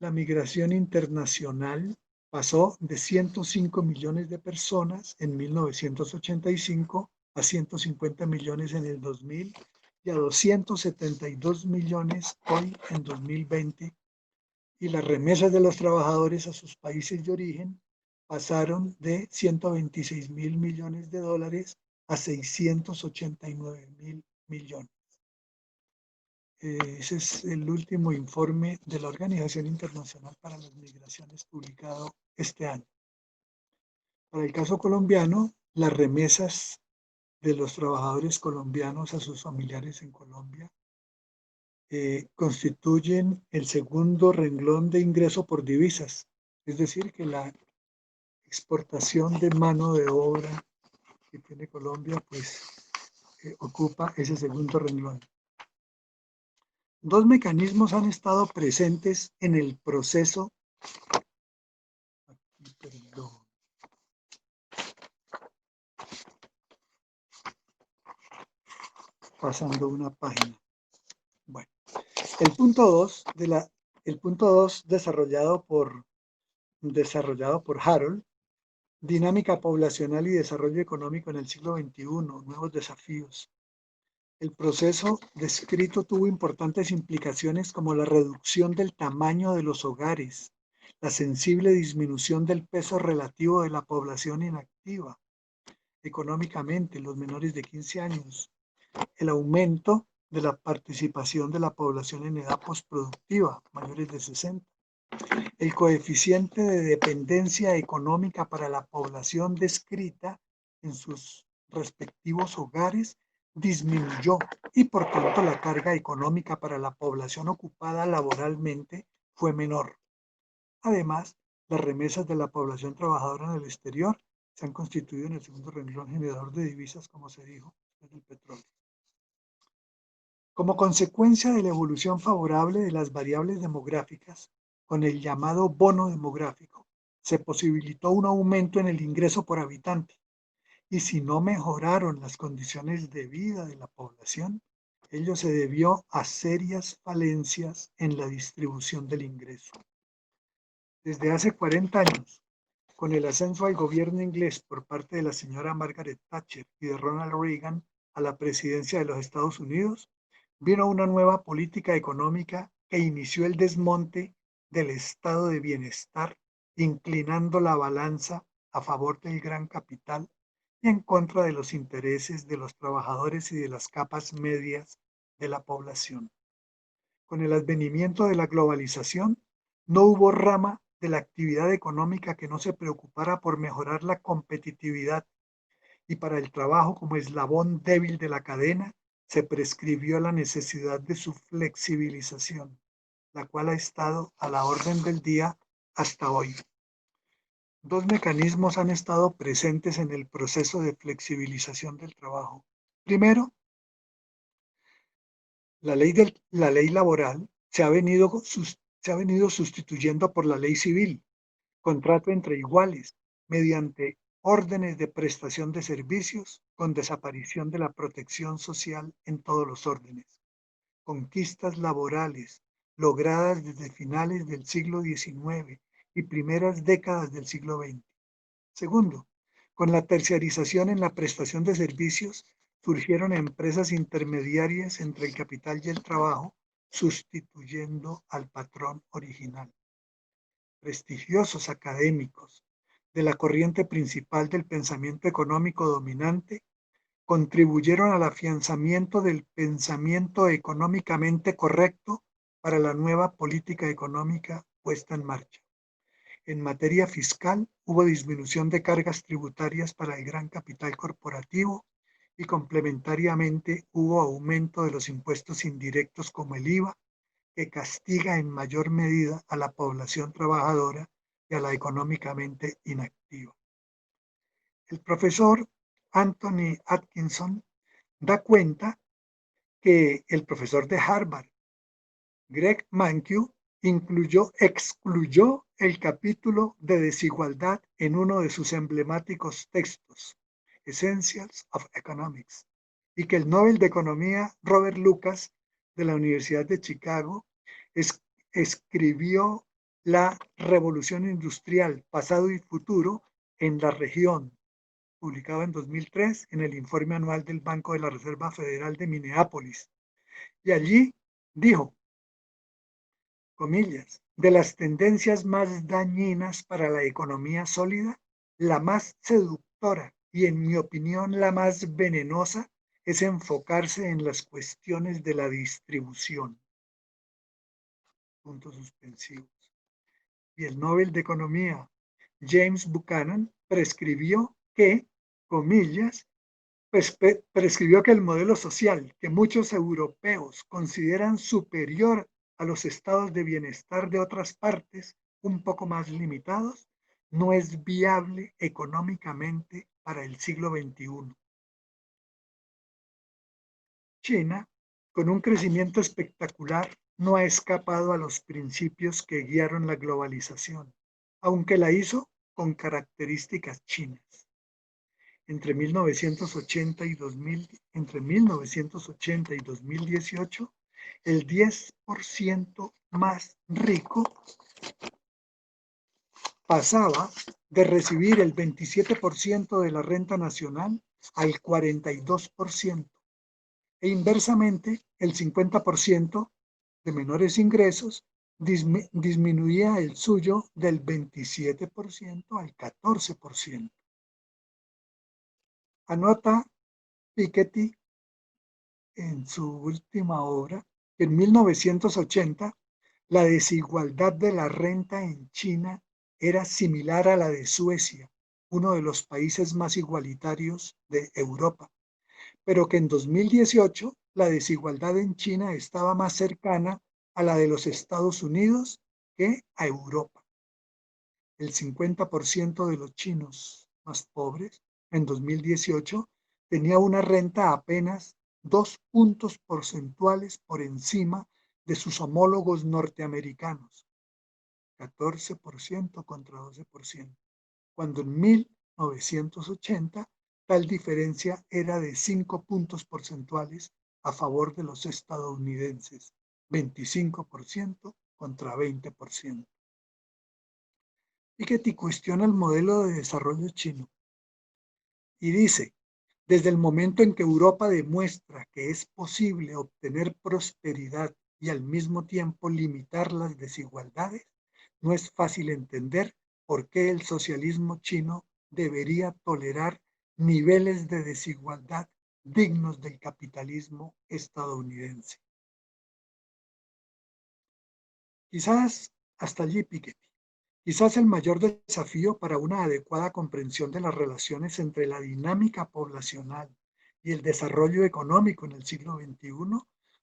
la migración internacional pasó de 105 millones de personas en 1985 a 150 millones en el 2000 y a 272 millones hoy en 2020. Y las remesas de los trabajadores a sus países de origen pasaron de 126 mil millones de dólares a 689 mil millones. Ese es el último informe de la Organización Internacional para las Migraciones publicado este año. Para el caso colombiano, las remesas de los trabajadores colombianos a sus familiares en Colombia constituyen el segundo renglón de ingreso por divisas. Es decir, que la exportación de mano de obra que tiene Colombia, pues ocupa ese segundo renglón. Dos mecanismos han estado presentes en el proceso. Aquí, perdón. Pasando una página. Bueno, el punto 2 desarrollado por Harold, dinámica poblacional y desarrollo económico en el siglo XXI, nuevos desafíos. El proceso descrito tuvo importantes implicaciones como la reducción del tamaño de los hogares, la sensible disminución del peso relativo de la población inactiva económicamente, los menores de 15 años, el aumento de la participación de la población en edad postproductiva, mayores de 60, el coeficiente de dependencia económica para la población descrita en sus respectivos hogares disminuyó y por tanto la carga económica para la población ocupada laboralmente fue menor. Además, las remesas de la población trabajadora en el exterior se han constituido en el segundo renglón generador de divisas, como se dijo, después del petróleo. Como consecuencia de la evolución favorable de las variables demográficas, con el llamado bono demográfico, se posibilitó un aumento en el ingreso por habitante. Y si no mejoraron las condiciones de vida de la población, ello se debió a serias falencias en la distribución del ingreso. Desde hace 40 años, con el ascenso al gobierno inglés por parte de la señora Margaret Thatcher y de Ronald Reagan a la presidencia de los Estados Unidos, vino una nueva política económica que inició el desmonte del estado de bienestar, inclinando la balanza a favor del gran capital y en contra de los intereses de los trabajadores y de las capas medias de la población. Con el advenimiento de la globalización, no hubo rama de la actividad económica que no se preocupara por mejorar la competitividad, y para el trabajo como eslabón débil de la cadena se prescribió la necesidad de su flexibilización, la cual ha estado a la orden del día hasta hoy. Dos mecanismos han estado presentes en el proceso de flexibilización del trabajo. Primero, la ley laboral se ha venido sustituyendo por la ley civil, contrato entre iguales, mediante órdenes de prestación de servicios con desaparición de la protección social en todos los órdenes, conquistas laborales, logradas desde finales del siglo XIX y primeras décadas del siglo XX. Segundo, con la terciarización en la prestación de servicios, surgieron empresas intermediarias entre el capital y el trabajo, sustituyendo al patrón original. Prestigiosos académicos de la corriente principal del pensamiento económico dominante contribuyeron al afianzamiento del pensamiento económicamente correcto para la nueva política económica puesta en marcha. En materia fiscal, hubo disminución de cargas tributarias para el gran capital corporativo y complementariamente hubo aumento de los impuestos indirectos como el IVA, que castiga en mayor medida a la población trabajadora y a la económicamente inactiva. El profesor Anthony Atkinson da cuenta que el profesor de Harvard, Greg Mankiw, excluyó el capítulo de desigualdad en uno de sus emblemáticos textos, Essentials of Economics, y que el Nobel de Economía Robert Lucas de la Universidad de Chicago escribió La Revolución Industrial, Pasado y Futuro en la Región, publicado en 2003 en el informe anual del Banco de la Reserva Federal de Minneapolis. Y allí dijo, comillas, de las tendencias más dañinas para la economía sólida, la más seductora y en mi opinión la más venenosa es enfocarse en las cuestiones de la distribución. Puntos suspensivos. Y el Nobel de Economía, James Buchanan, prescribió que, comillas, prescribió que el modelo social que muchos europeos consideran superior a los estados de bienestar de otras partes, un poco más limitados, no es viable económicamente para el siglo XXI. China, con un crecimiento espectacular, no ha escapado a los principios que guiaron la globalización, aunque la hizo con características chinas. Entre 1980 y 2018, el 10% más rico pasaba de recibir el 27% de la renta nacional al 42%, e inversamente el 50% de menores ingresos disminuía el suyo del 27% al 14%. Anota Piketty en su última obra que en 1980 la desigualdad de la renta en China era similar a la de Suecia, uno de los países más igualitarios de Europa, pero que en 2018 la desigualdad en China estaba más cercana a la de los Estados Unidos que a Europa. El 50% de los chinos más pobres en 2018 tenía una renta apenas 2 puntos porcentuales por encima de sus homólogos norteamericanos, 14% contra 12%, cuando en 1980 tal diferencia era de 5 puntos porcentuales a favor de los estadounidenses, 25% contra 20%. Piketty cuestiona el modelo de desarrollo chino y dice, desde el momento en que Europa demuestra que es posible obtener prosperidad y al mismo tiempo limitar las desigualdades, no es fácil entender por qué el socialismo chino debería tolerar niveles de desigualdad dignos del capitalismo estadounidense. Quizás hasta allí Piketty. Quizás el mayor desafío para una adecuada comprensión de las relaciones entre la dinámica poblacional y el desarrollo económico en el siglo XXI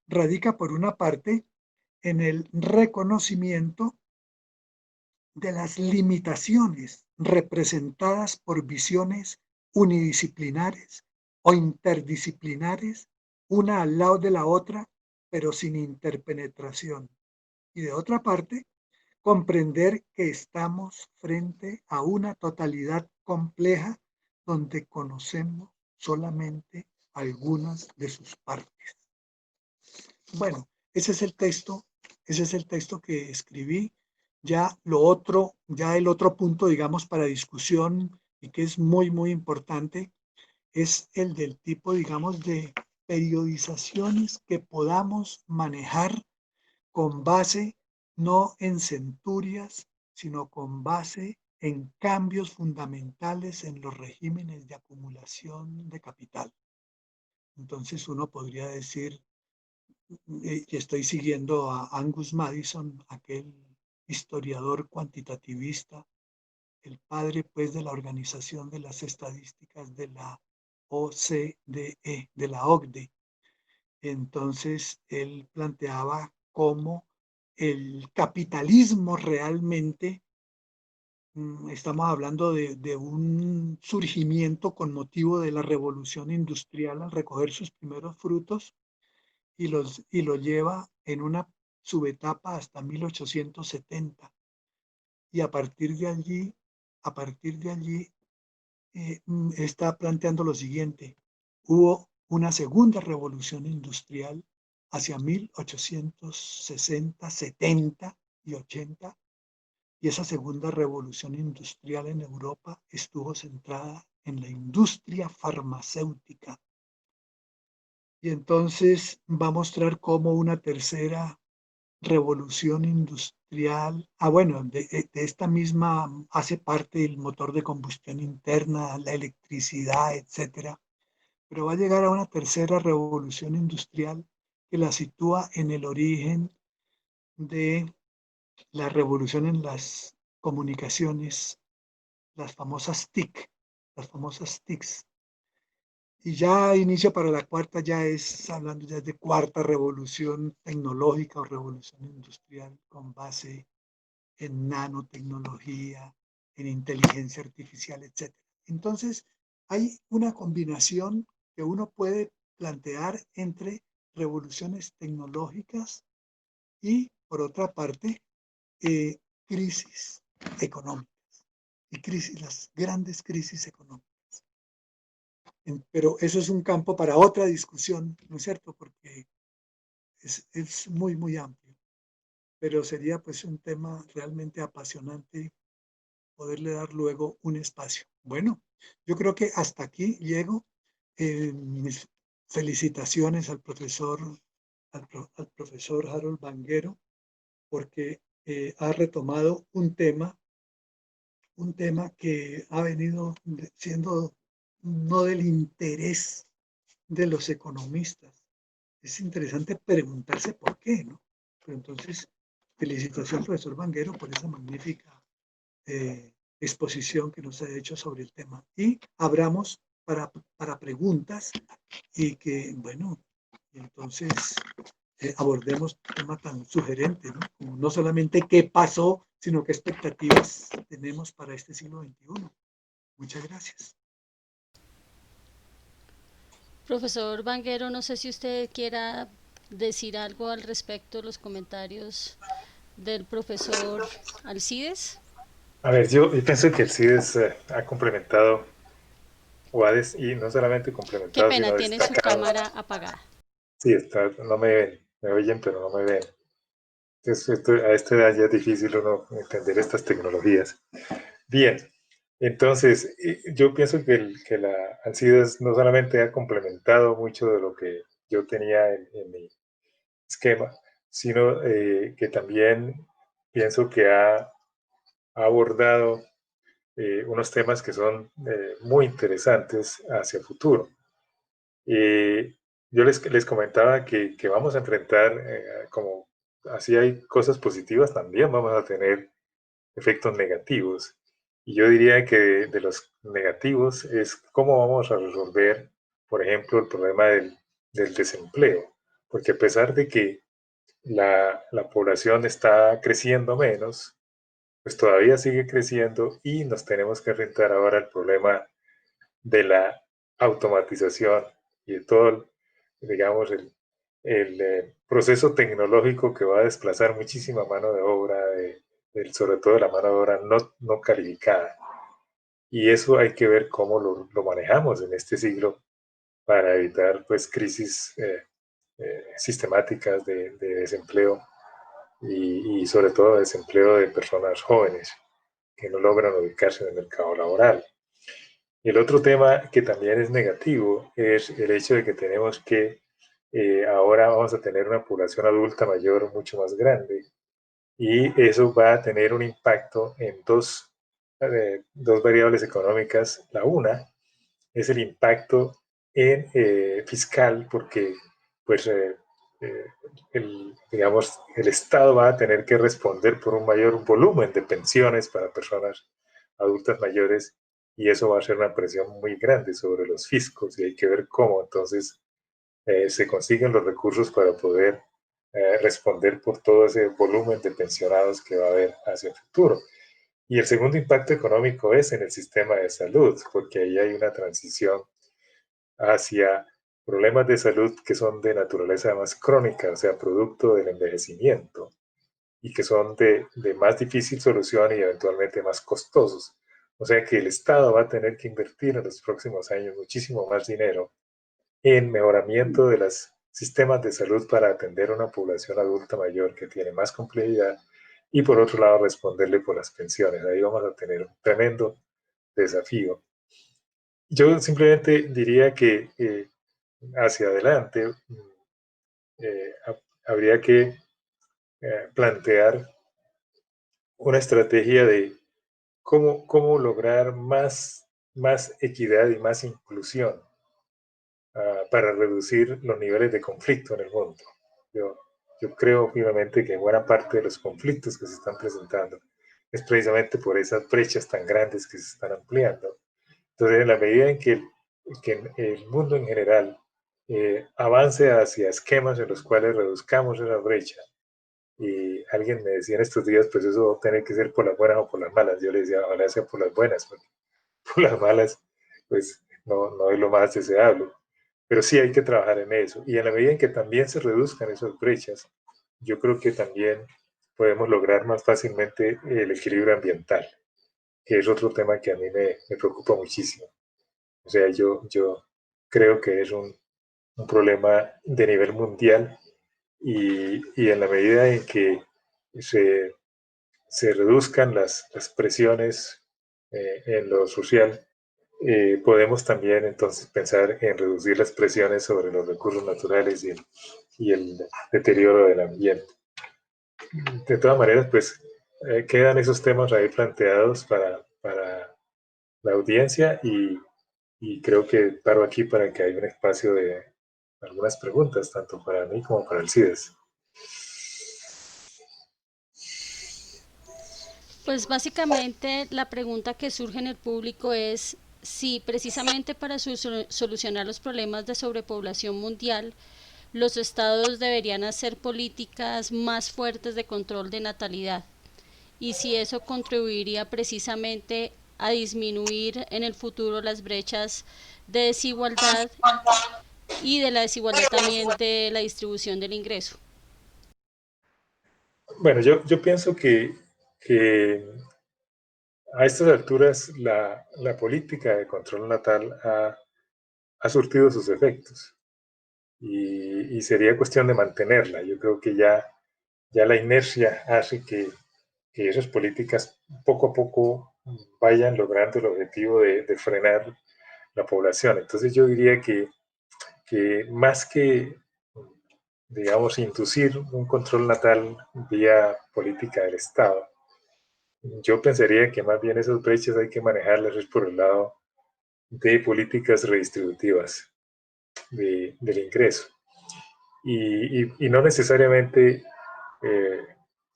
radica, por una parte, en el reconocimiento de las limitaciones representadas por visiones unidisciplinares o interdisciplinares, una al lado de la otra, pero sin interpenetración. Y de otra parte, comprender que estamos frente a una totalidad compleja donde conocemos solamente algunas de sus partes. Bueno, ese es el texto ese es el texto que escribí. Ya lo otro, ya el otro punto, digamos, para discusión y que es muy, muy importante, es el del tipo, digamos, de periodizaciones que podamos manejar con base no en centurias, sino con base en cambios fundamentales en los regímenes de acumulación de capital. Entonces uno podría decir, y estoy siguiendo a Angus Madison, aquel historiador cuantitativista, el padre pues de la Organización de las Estadísticas de la OCDE, de la OCDE. Entonces él planteaba cómo el capitalismo realmente, estamos hablando de un surgimiento con motivo de la revolución industrial al recoger sus primeros frutos y lo lleva en una subetapa hasta 1870. Y a partir de allí está planteando lo siguiente. Hubo una segunda revolución industrial hacia 1860, 70 y 80, y esa segunda revolución industrial en Europa estuvo centrada en la industria farmacéutica. Y entonces va a mostrar cómo una tercera revolución industrial, bueno, de esta misma hace parte el motor de combustión interna, la electricidad, etcétera, pero va a llegar a una tercera revolución industrial que la sitúa en el origen de la revolución en las comunicaciones, las famosas TIC, las famosas TICs. Y ya inicia para la cuarta, ya es hablando ya de cuarta revolución tecnológica o revolución industrial con base en nanotecnología, en inteligencia artificial, etc. Entonces, hay una combinación que uno puede plantear entre revoluciones tecnológicas y, por otra parte, crisis económicas y crisis, las grandes crisis económicas. Pero eso es un campo para otra discusión, ¿no es cierto? Porque es muy, muy amplio. Pero sería pues un tema realmente apasionante poderle dar luego un espacio. Bueno, yo creo que hasta aquí llego. Mis felicitaciones al profesor, al profesor Harold Banguero, porque ha retomado un tema que ha venido siendo no del interés de los economistas. Es interesante preguntarse por qué, ¿no? Pero entonces, felicitación, profesor Banguero, por esa magnífica exposición que nos ha hecho sobre el tema. Y abramos para preguntas y que, bueno, entonces abordemos un tema tan sugerente, ¿no? Como no solamente qué pasó, sino qué expectativas tenemos para este siglo XXI. Muchas gracias. Profesor Banguero, no sé si usted quiera decir algo al respecto de los comentarios del profesor Alcides. A ver, yo pienso que el CIDES ha complementado y no solamente Qué complementado, pena, sino tiene su destacado. cámara apagada. Sí, está, no me ven, me oyen, pero no me ven. Entonces, a esta edad ya es difícil uno entender estas tecnologías. Bien, entonces yo pienso que la Alcides no solamente ha complementado mucho de lo que yo tenía en mi esquema, sino que también pienso que ha abordado unos temas que son muy interesantes hacia el futuro. Yo les comentaba que vamos a enfrentar, como así hay cosas positivas, también vamos a tener efectos negativos. Y yo diría que de los negativos es cómo vamos a resolver, por ejemplo, el problema del desempleo. Porque a pesar de que la población está creciendo menos, pues todavía sigue creciendo y nos tenemos que enfrentar ahora al problema de la automatización y de todo, digamos, el proceso tecnológico que va a desplazar muchísima mano de obra, sobre todo la mano de obra no calificada. Y eso hay que ver cómo lo manejamos en este siglo para evitar pues crisis sistemáticas de desempleo y sobre todo desempleo de personas jóvenes que no logran ubicarse en el mercado laboral. El otro tema que también es negativo es el hecho de que tenemos que ahora vamos a tener una población adulta mayor mucho más grande y eso va a tener un impacto en dos variables económicas. La una es el impacto en fiscal porque pues eh, digamos, el Estado va a tener que responder por un mayor volumen de pensiones para personas adultas mayores y eso va a ser una presión muy grande sobre los fiscos y hay que ver cómo entonces se consiguen los recursos para poder responder por todo ese volumen de pensionados que va a haber hacia el futuro. Y el segundo impacto económico es en el sistema de salud, porque ahí hay una transición hacia problemas de salud que son de naturaleza más crónica, o sea, producto del envejecimiento, y que son de más difícil solución y eventualmente más costosos. O sea que el Estado va a tener que invertir en los próximos años muchísimo más dinero en mejoramiento de los sistemas de salud para atender a una población adulta mayor que tiene más complejidad y por otro lado responderle por las pensiones. Ahí vamos a tener un tremendo desafío. Yo simplemente diría que hacia adelante habría que plantear una estrategia de cómo lograr más equidad y más inclusión para reducir los niveles de conflicto en el mundo. Yo, yo creo firmemente que buena parte de los conflictos que se están presentando es precisamente por esas brechas tan grandes que se están ampliando. Entonces, en la medida en que el mundo en general avance hacia esquemas en los cuales reduzcamos esa brecha, y alguien me decía en estos días, pues eso va a tener que ser por las buenas o por las malas. Yo le decía, ojalá sea por las buenas, porque por las malas, pues no es lo más deseable. Pero sí hay que trabajar en eso. Y en la medida en que también se reduzcan esas brechas, yo creo que también podemos lograr más fácilmente el equilibrio ambiental, que es otro tema que a mí me preocupa muchísimo. O sea, yo creo que es un problema de nivel mundial y en la medida en que se, se reduzcan las presiones en lo social, podemos también entonces pensar en reducir las presiones sobre los recursos naturales y el deterioro del ambiente. De todas maneras, pues quedan esos temas ahí planteados para la audiencia y creo que paro aquí para que haya un espacio de algunas preguntas, tanto para mí como para el CIDES. Pues básicamente la pregunta que surge en el público es si precisamente para solucionar los problemas de sobrepoblación mundial, los estados deberían hacer políticas más fuertes de control de natalidad y si eso contribuiría precisamente a disminuir en el futuro las brechas de desigualdad y de la desigualdad también de la distribución del ingreso. Bueno, yo pienso que a estas alturas la política de control natal ha surtido sus efectos y sería cuestión de mantenerla. Yo creo que ya la inercia hace que esas políticas poco a poco vayan logrando el objetivo de frenar la población. Entonces yo diría que más que, digamos, inducir un control natal vía política del Estado, yo pensaría que más bien esas brechas hay que manejarlas por el lado de políticas redistributivas del ingreso. Y no necesariamente eh,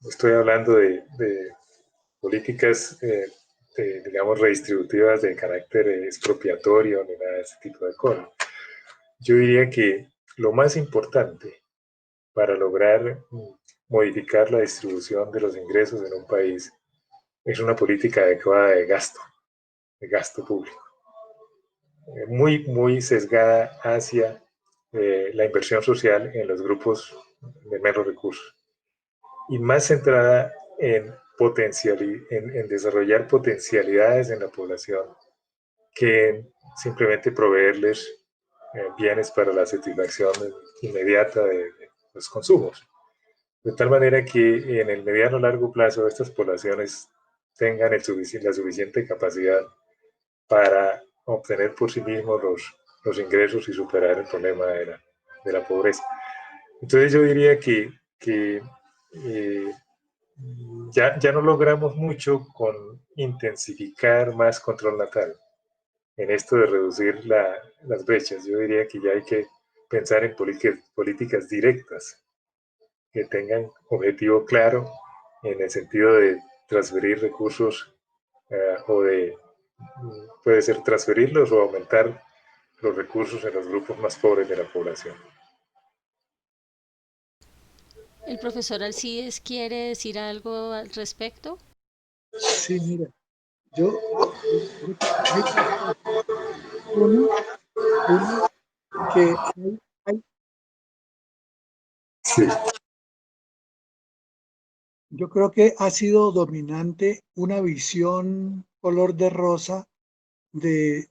estoy hablando de políticas, digamos, redistributivas de carácter expropiatorio ni nada de ese tipo de cosas. Yo diría que lo más importante para lograr modificar la distribución de los ingresos en un país es una política adecuada de gasto público, muy sesgada hacia la inversión social en los grupos de menos recursos y más centrada en desarrollar potencialidades en la población que en simplemente proveerles bienes para la satisfacción inmediata de los consumos. de tal manera que en el mediano o largo plazo estas poblaciones tengan la suficiente capacidad para obtener por sí mismos los ingresos y superar el problema de la pobreza. Entonces yo diría que eh, ya no logramos mucho con intensificar más control natal en esto de reducir las brechas. Yo diría que ya hay que pensar en políticas directas que tengan objetivo claro en el sentido de transferir recursos o de, puede ser transferirlos o aumentar los recursos en los grupos más pobres de la población. ¿El profesor Alcides quiere decir algo al respecto? Sí, mira, yo, hay dos cosas. Una, una que Sí, yo creo que ha sido dominante una visión color de rosa de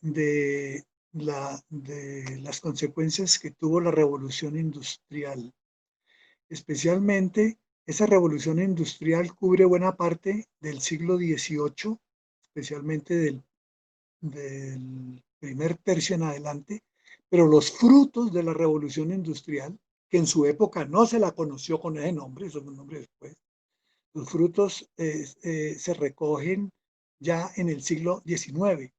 las consecuencias que tuvo la revolución industrial. Especialmente, esa revolución industrial cubre buena parte del siglo XVIII, especialmente del primer tercio en adelante, pero los frutos de la revolución industrial, que en su época no se la conoció con ese nombre, eso es un nombre después, los frutos se recogen ya en el siglo XIX.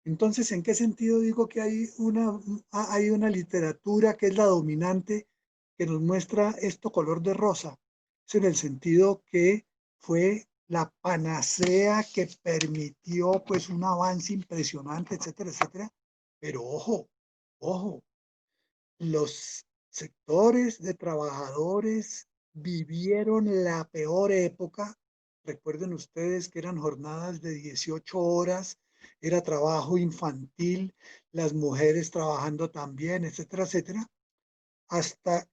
Entonces, ¿en qué sentido digo que hay una literatura que es la dominante, que nos muestra esto color de rosa? Es en el sentido que fue la panacea que permitió pues un avance impresionante, etcétera, etcétera. Pero ojo, ojo, los sectores de trabajadores vivieron la peor época. Recuerden ustedes que eran jornadas de 18 horas, era trabajo infantil, las mujeres trabajando también, etcétera, etcétera, hasta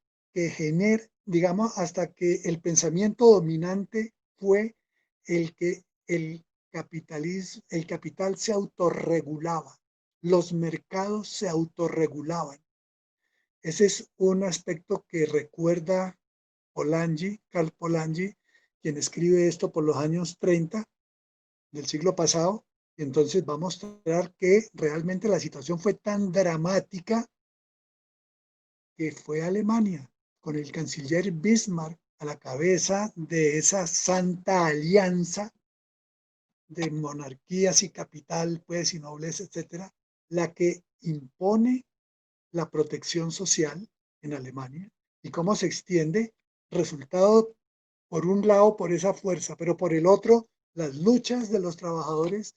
digamos, hasta que el pensamiento dominante fue el que el capital se autorregulaba, los mercados se autorregulaban. Ese es un aspecto que recuerda Karl Polanyi, quien escribe esto por los años 30 del siglo pasado. Y entonces va a mostrar que realmente la situación fue tan dramática que fue Alemania, con el canciller Bismarck a la cabeza de esa santa alianza de monarquías y capital, pues, y nobleza, etcétera, la que impone la protección social en Alemania y cómo se extiende, resultado por un lado por esa fuerza, pero por el otro, las luchas de los trabajadores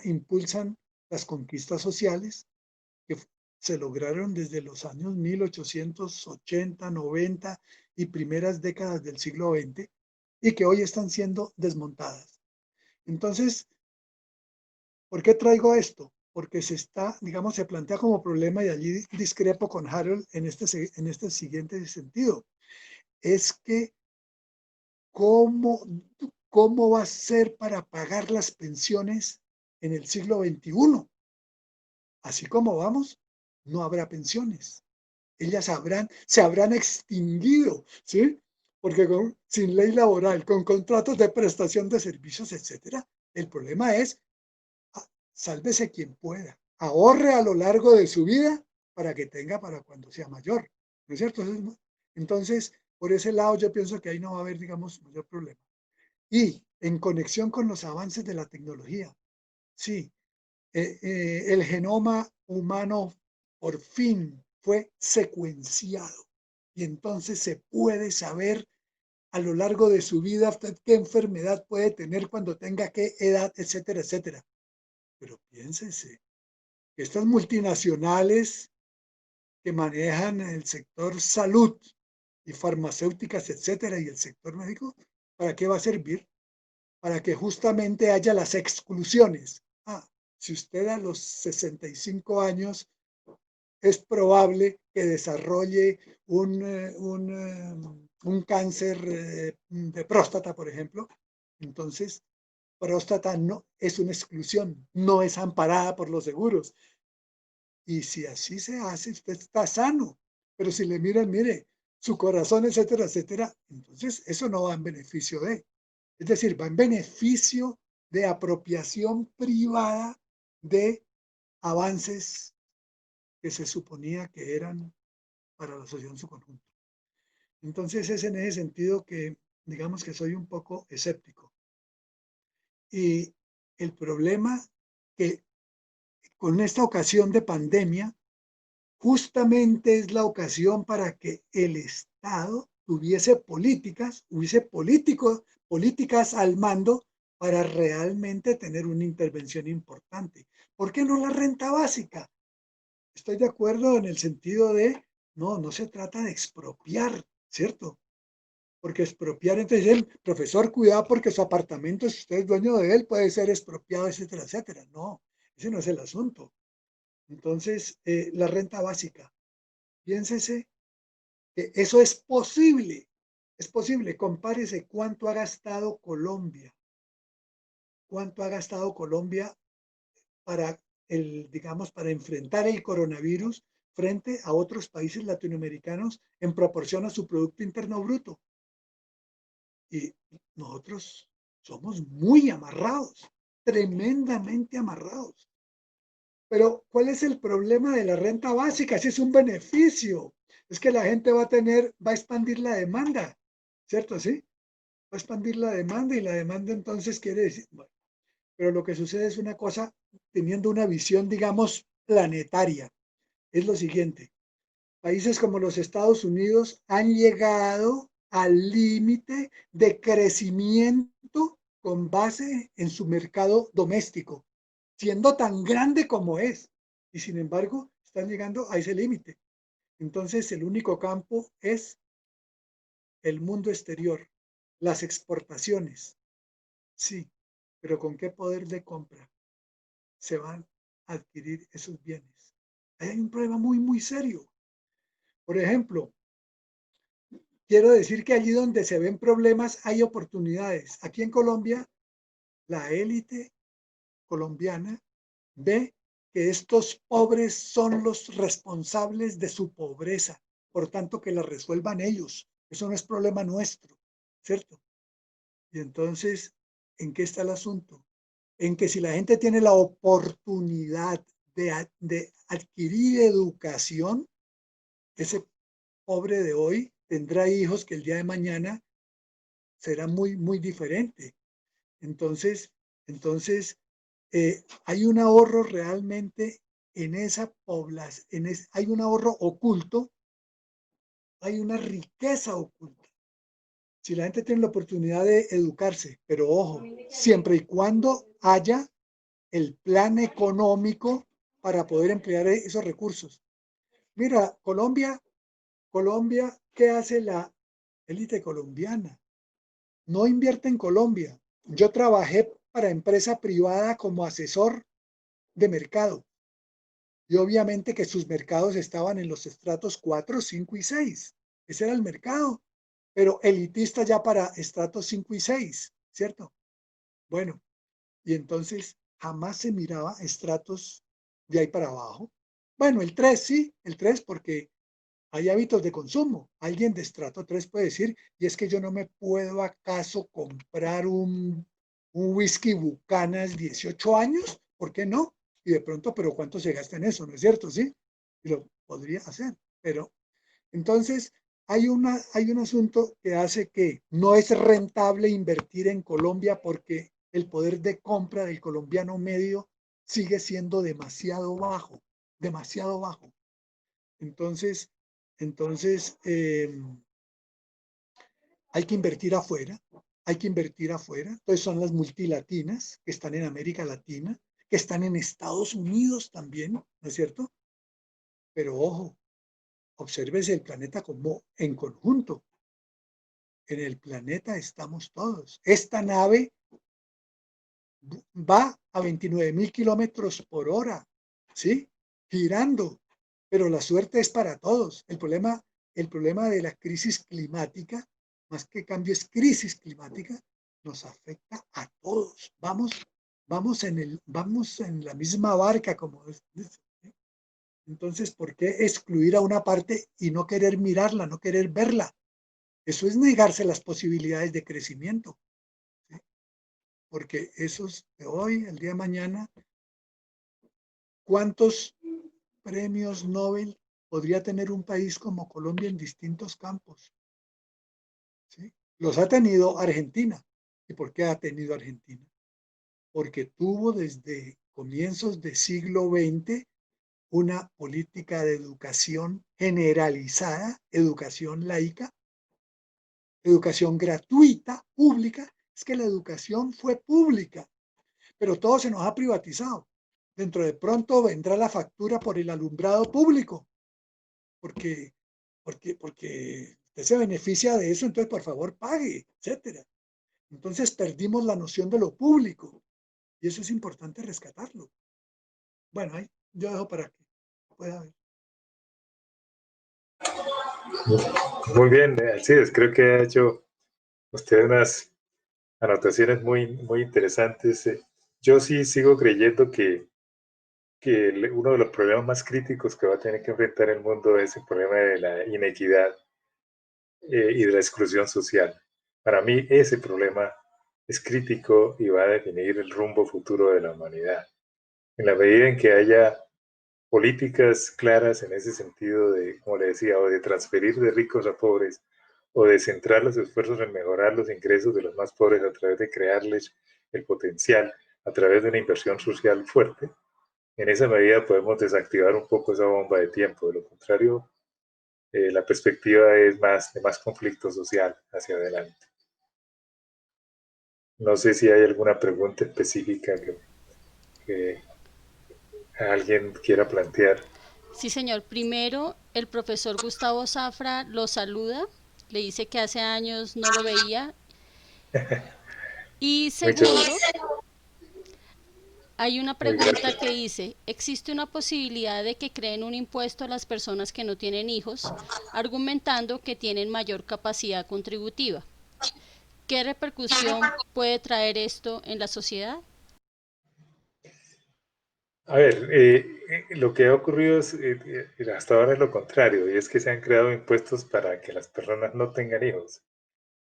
impulsan las conquistas sociales que se lograron desde los años 1880, 90 y primeras décadas del siglo XX y que hoy están siendo desmontadas. Entonces, ¿por qué traigo esto? Porque digamos, se plantea como problema y allí discrepo con Harold en este siguiente sentido. Es que, ¿cómo, ¿cómo va a ser para pagar las pensiones en el siglo XXI? Así como vamos, no habrá pensiones. Se habrán extinguido, ¿sí? Porque sin ley laboral, con contratos de prestación de servicios, etcétera, el problema es sálvese quien pueda, ahorre a lo largo de su vida para que tenga para cuando sea mayor, ¿no es cierto? Entonces, por ese lado yo pienso que ahí no va a haber, digamos, mayor problema. Y en conexión con los avances de la tecnología, sí, el genoma humano por fin fue secuenciado y entonces se puede saber a lo largo de su vida qué enfermedad puede tener cuando tenga qué edad, etcétera, etcétera. Pero piénsese, estas multinacionales que manejan el sector salud y farmacéuticas, etcétera, y el sector médico, ¿para qué va a servir? Para que justamente haya las exclusiones. Si usted a los 65 años es probable que desarrolle un cáncer de próstata, por ejemplo, entonces próstata no es una exclusión, no es amparada por los seguros. Y si así se hace, usted está sano. Pero si le miran, mire, su corazón, etcétera, etcétera. Entonces, eso no va en beneficio de, es decir, va en beneficio de apropiación privada de avances que se suponía que eran para la sociedad en su conjunto. Entonces, es en ese sentido que, digamos que soy un poco escéptico. Y el problema que con esta ocasión de pandemia, justamente es la ocasión para que el Estado tuviese políticas, hubiese políticas al mando para realmente tener una intervención importante. ¿Por qué no la renta básica? Estoy de acuerdo en el sentido de, no se trata de expropiar, ¿cierto? Porque expropiar, entonces el profesor, cuidado porque su apartamento, si usted es dueño de él, puede ser expropiado, etcétera, etcétera. No, ese no es el asunto. Entonces, la renta básica, piénsese que eso es posible, compárese cuánto ha gastado Colombia, cuánto ha gastado Colombia para digamos, para enfrentar el coronavirus frente a otros países latinoamericanos en proporción a su Producto Interno Bruto. Y nosotros somos muy amarrados, tremendamente amarrados. Pero, ¿cuál es el problema de la renta básica? Si es un beneficio, es que la gente va a expandir la demanda, ¿cierto? ¿Sí? Va a expandir la demanda y la demanda entonces quiere decir, bueno, pero lo que sucede es una cosa, teniendo una visión, digamos, planetaria, es lo siguiente. Países como los Estados Unidos han llegado al límite de crecimiento con base en su mercado doméstico, siendo tan grande como es. Y sin embargo, están llegando a ese límite. Entonces, el único campo es el mundo exterior, las exportaciones. Sí, pero ¿con qué poder de compra se van a adquirir esos bienes? Hay un problema muy, muy serio. Por ejemplo, quiero decir que allí donde se ven problemas hay oportunidades. Aquí en Colombia, la élite colombiana ve que estos pobres son los responsables de su pobreza, por tanto que la resuelvan ellos. Eso no es problema nuestro, ¿cierto? Y entonces, ¿en qué está el asunto? En que si la gente tiene la oportunidad de adquirir educación, ese pobre de hoy tendrá hijos que el día de mañana será muy, muy diferente. Entonces, hay un ahorro realmente en esa población, hay un ahorro oculto, hay una riqueza oculta. Si la gente tiene la oportunidad de educarse, pero ojo, siempre y cuando haya el plan económico para poder emplear esos recursos. Mira, Colombia, ¿qué hace la élite colombiana? No invierte en Colombia. Yo trabajé para empresa privada como asesor de mercado y obviamente que sus mercados estaban en los estratos 4, 5 y 6. Ese era el mercado, pero elitista ya para estratos 5 y 6, ¿cierto? Bueno, y entonces jamás se miraba estratos de ahí para abajo. Bueno, el 3 sí, el 3 porque hay hábitos de consumo. Alguien de estrato 3 puede decir, y es que yo no me puedo acaso comprar un whisky Bucanas 18 años, ¿por qué no? Y de pronto, pero ¿cuánto se gasta en eso? ¿No es cierto? Sí, y lo podría hacer. Pero entonces hay un asunto que hace que no es rentable invertir en Colombia porque el poder de compra del colombiano medio sigue siendo demasiado bajo, demasiado bajo. Entonces, hay que invertir afuera, hay que invertir afuera. Entonces son las multilatinas que están en América Latina, que están en Estados Unidos también, ¿no es cierto? Pero ojo, obsérvese el planeta como en conjunto. En el planeta estamos todos. Esta nave va a 29.000 kilómetros por hora, ¿sí? Girando, pero la suerte es para todos. El problema de la crisis climática, más que cambio, es crisis climática, nos afecta a todos. Vamos en la misma barca, como dice, ¿sí? Entonces, ¿por qué excluir a una parte y no querer mirarla, no querer verla? Eso es negarse las posibilidades de crecimiento, ¿sí? Porque esos de hoy, el día de mañana, ¿cuántos premios Nobel podría tener un país como Colombia en distintos campos? ¿Sí? Los ha tenido Argentina. ¿Y por qué ha tenido Argentina? Porque tuvo desde comienzos del siglo XX una política de educación generalizada, educación laica, educación gratuita, pública. Es que la educación fue pública, pero todo se nos ha privatizado. Dentro de pronto vendrá la factura por el alumbrado público, porque, porque usted se beneficia de eso, entonces por favor pague, etcétera. Entonces perdimos la noción de lo público y eso es importante rescatarlo. Bueno, ahí yo dejo para que pueda ver. Muy bien, Alcides, creo que ha hecho usted unas anotaciones muy interesantes. Yo sí sigo creyendo que uno de los problemas más críticos que va a tener que enfrentar el mundo es el problema de la inequidad y de la exclusión social. Para mí ese problema es crítico y va a definir el rumbo futuro de la humanidad. En la medida en que haya políticas claras en ese sentido de, como le decía, o de transferir de ricos a pobres, o de centrar los esfuerzos en mejorar los ingresos de los más pobres a través de crearles el potencial, a través de una inversión social fuerte, en esa medida podemos desactivar un poco esa bomba de tiempo. De lo contrario, la perspectiva es más de más conflicto social hacia adelante. No sé si hay alguna pregunta específica que alguien quiera plantear. Sí, señor. Primero, el profesor Gustavo Zafra lo saluda, le dice que hace años no lo veía. Y Muchas segundo, gracias. hay una Muy pregunta gracias. que dice, ¿existe una posibilidad de que creen un impuesto a las personas que no tienen hijos, argumentando que tienen mayor capacidad contributiva? ¿Qué repercusión puede traer esto en la sociedad? A ver, lo que ha ocurrido es, hasta ahora es lo contrario, y es que se han creado impuestos para que las personas no tengan hijos.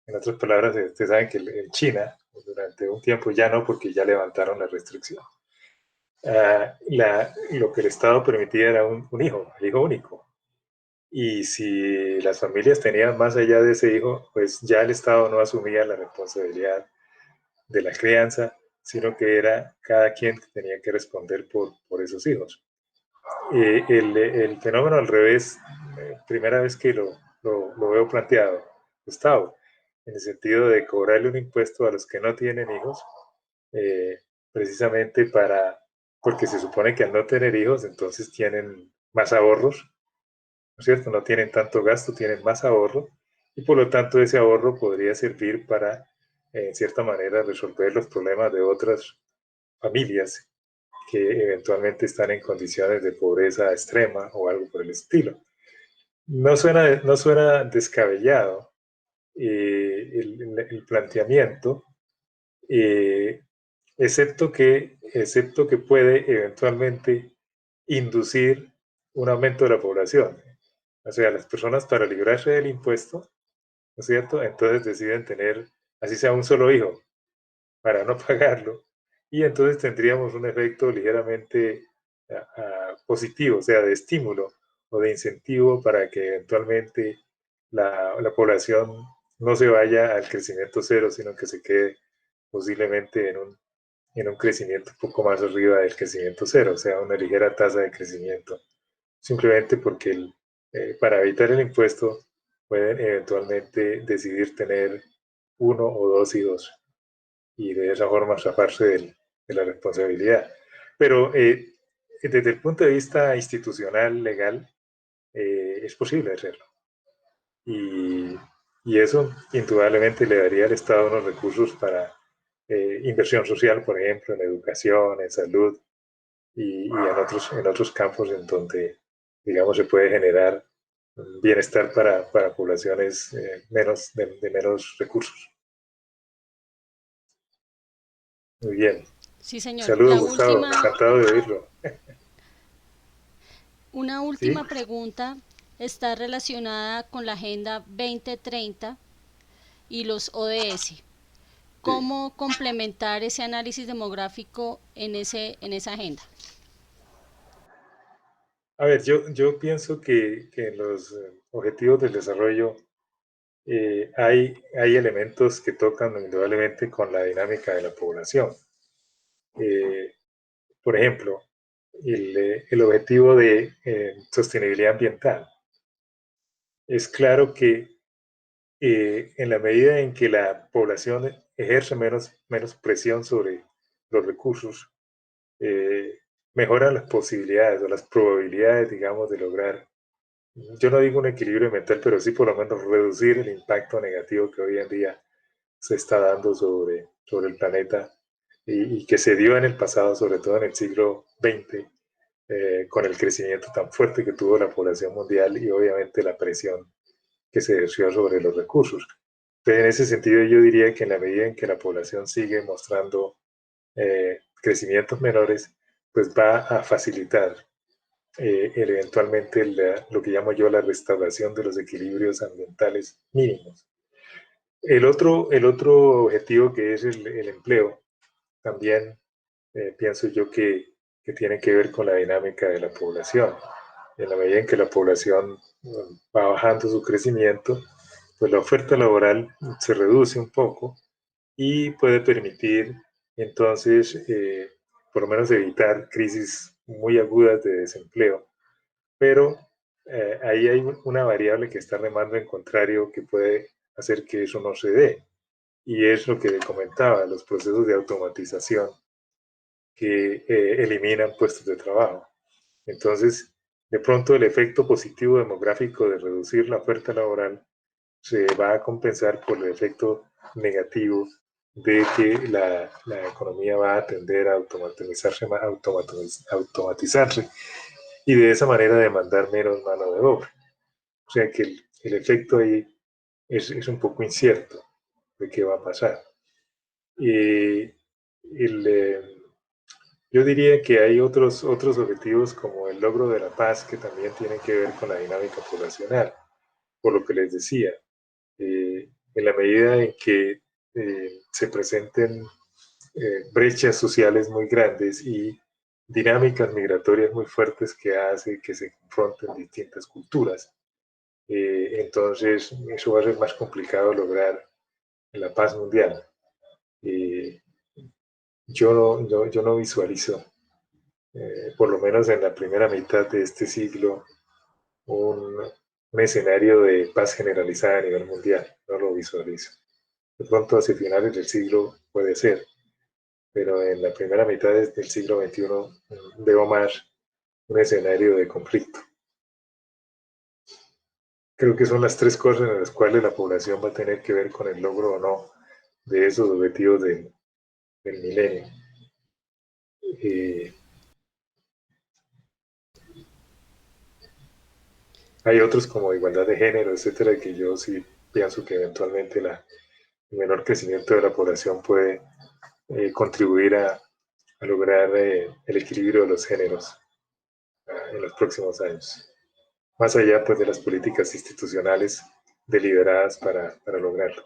En otras palabras, ustedes saben que en China, durante un tiempo ya no, porque ya levantaron la restricción. Lo que el Estado permitía era un hijo, el hijo único. Y si las familias tenían más allá de ese hijo, pues ya el Estado no asumía la responsabilidad de la crianza, sino que era cada quien que tenía que responder por esos hijos. El fenómeno al revés, primera vez que lo veo planteado, Gustavo, en el sentido de cobrarle un impuesto a los que no tienen hijos, eh, precisamente porque se supone que al no tener hijos, entonces tienen más ahorros, ¿no es cierto? No tienen tanto gasto, tienen más ahorro, y por lo tanto ese ahorro podría servir para, en cierta manera, resolver los problemas de otras familias que eventualmente están en condiciones de pobreza extrema o algo por el estilo. No suena descabellado el planteamiento, eh, excepto que puede eventualmente inducir un aumento de la población. O sea, las personas para librarse del impuesto, ¿no es cierto? Entonces deciden tener, así sea un solo hijo, para no pagarlo, y entonces tendríamos un efecto ligeramente positivo, o sea, de estímulo o de incentivo para que eventualmente la población no se vaya al crecimiento cero, sino que se quede posiblemente en un crecimiento un poco más arriba del crecimiento cero, o sea, una ligera tasa de crecimiento, simplemente porque para evitar el impuesto pueden eventualmente decidir tener uno o dos hijos y de esa forma zafarse de la responsabilidad. Pero desde el punto de vista institucional, legal, es posible hacerlo. Y, y, eso indudablemente le daría al Estado unos recursos para inversión social, por ejemplo, en educación, en salud y en otros campos en donde, digamos, se puede generar bienestar para poblaciones de menos recursos. Muy bien. Sí, señor. Saludos, Gustavo. Encantado de oírlo. Una ¿sí? última pregunta está relacionada con la Agenda 2030 y los ODS. Sí. ¿Cómo complementar ese análisis demográfico en esa agenda? A ver, yo pienso que en los objetivos del desarrollo hay elementos que tocan indudablemente con la dinámica de la población. Eh, por ejemplo, el objetivo de sostenibilidad ambiental. Es claro que en la medida en que la población ejerce menos presión sobre los recursos, eh, mejoran las posibilidades o las probabilidades, digamos, de lograr, yo no digo un equilibrio mental, pero sí por lo menos reducir el impacto negativo que hoy en día se está dando sobre el planeta y que se dio en el pasado, sobre todo en el siglo XX, con el crecimiento tan fuerte que tuvo la población mundial y obviamente la presión que se ejerció sobre los recursos. Entonces, en ese sentido, yo diría que en la medida en que la población sigue mostrando crecimientos menores, pues va a facilitar eventualmente lo que llamo yo la restauración de los equilibrios ambientales mínimos. El otro objetivo que es el empleo, también pienso yo que tiene que ver con la dinámica de la población. En la medida en que la población va bajando su crecimiento, pues la oferta laboral se reduce un poco y puede permitir entonces por lo menos evitar crisis muy agudas de desempleo. Pero ahí hay una variable que está remando en contrario que puede hacer que eso no se dé. Y es lo que le comentaba, los procesos de automatización que eliminan puestos de trabajo. Entonces, de pronto el efecto positivo demográfico de reducir la oferta laboral se va a compensar por el efecto negativo de que la economía va a tender a automatizarse y de esa manera demandar menos mano de obra. O sea que el efecto ahí es un poco incierto de qué va a pasar. Y el, yo diría que hay otros objetivos como el logro de la paz que también tienen que ver con la dinámica poblacional, por lo que les decía, en la medida en que se presenten brechas sociales muy grandes y dinámicas migratorias muy fuertes que hace que se confronten distintas culturas. Entonces, eso va a ser más complicado lograr la paz mundial. Eh, yo no visualizo, por lo menos en la primera mitad de este siglo, un escenario de paz generalizada a nivel mundial. No lo visualizo. De pronto hacia finales del siglo puede ser, pero en la primera mitad del siglo XXI veo más un escenario de conflicto. Creo que son las tres cosas en las cuales la población va a tener que ver con el logro o no de esos objetivos del milenio. Eh, hay otros como igualdad de género, etcétera, que yo sí pienso que eventualmente el menor crecimiento de la población puede contribuir a lograr el equilibrio de los géneros en los próximos años, más allá pues, de las políticas institucionales deliberadas para lograrlo.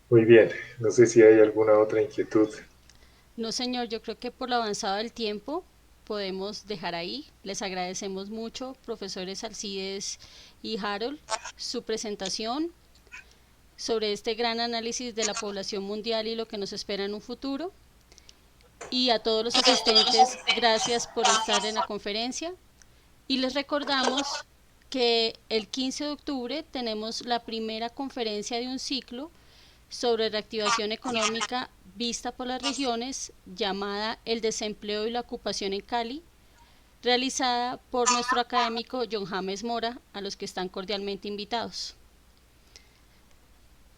Muy bien, no sé si hay alguna otra inquietud. No, señor, yo creo que por lo avanzado del tiempo podemos dejar ahí. Les agradecemos mucho, profesores Alcides y Harold, su presentación sobre este gran análisis de la población mundial y lo que nos espera en un futuro. Y a todos los asistentes, gracias por estar en la conferencia. Y les recordamos que el 15 de octubre tenemos la primera conferencia de un ciclo sobre reactivación económica vista por las regiones, llamada El desempleo y la ocupación en Cali, realizada por nuestro académico John James Mora, a los que están cordialmente invitados.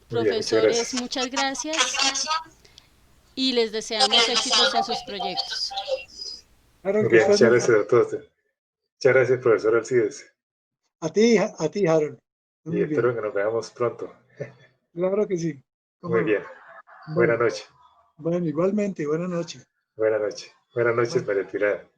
Muy bien, muchas Profesores, gracias. muchas gracias y les deseamos éxitos en sus proyectos. Harold, Muy que bien, estés muchas muy bien. gracias a todos. Muchas gracias, profesor Alcides. A ti, Harold. Y Muy bien. espero que nos veamos pronto. Claro que sí. ¿Cómo Muy no? bien. Buenas Bueno, noches. bueno, igualmente. Buenas noches. Buenas noches. Buenas noches, Bueno, María Pilar.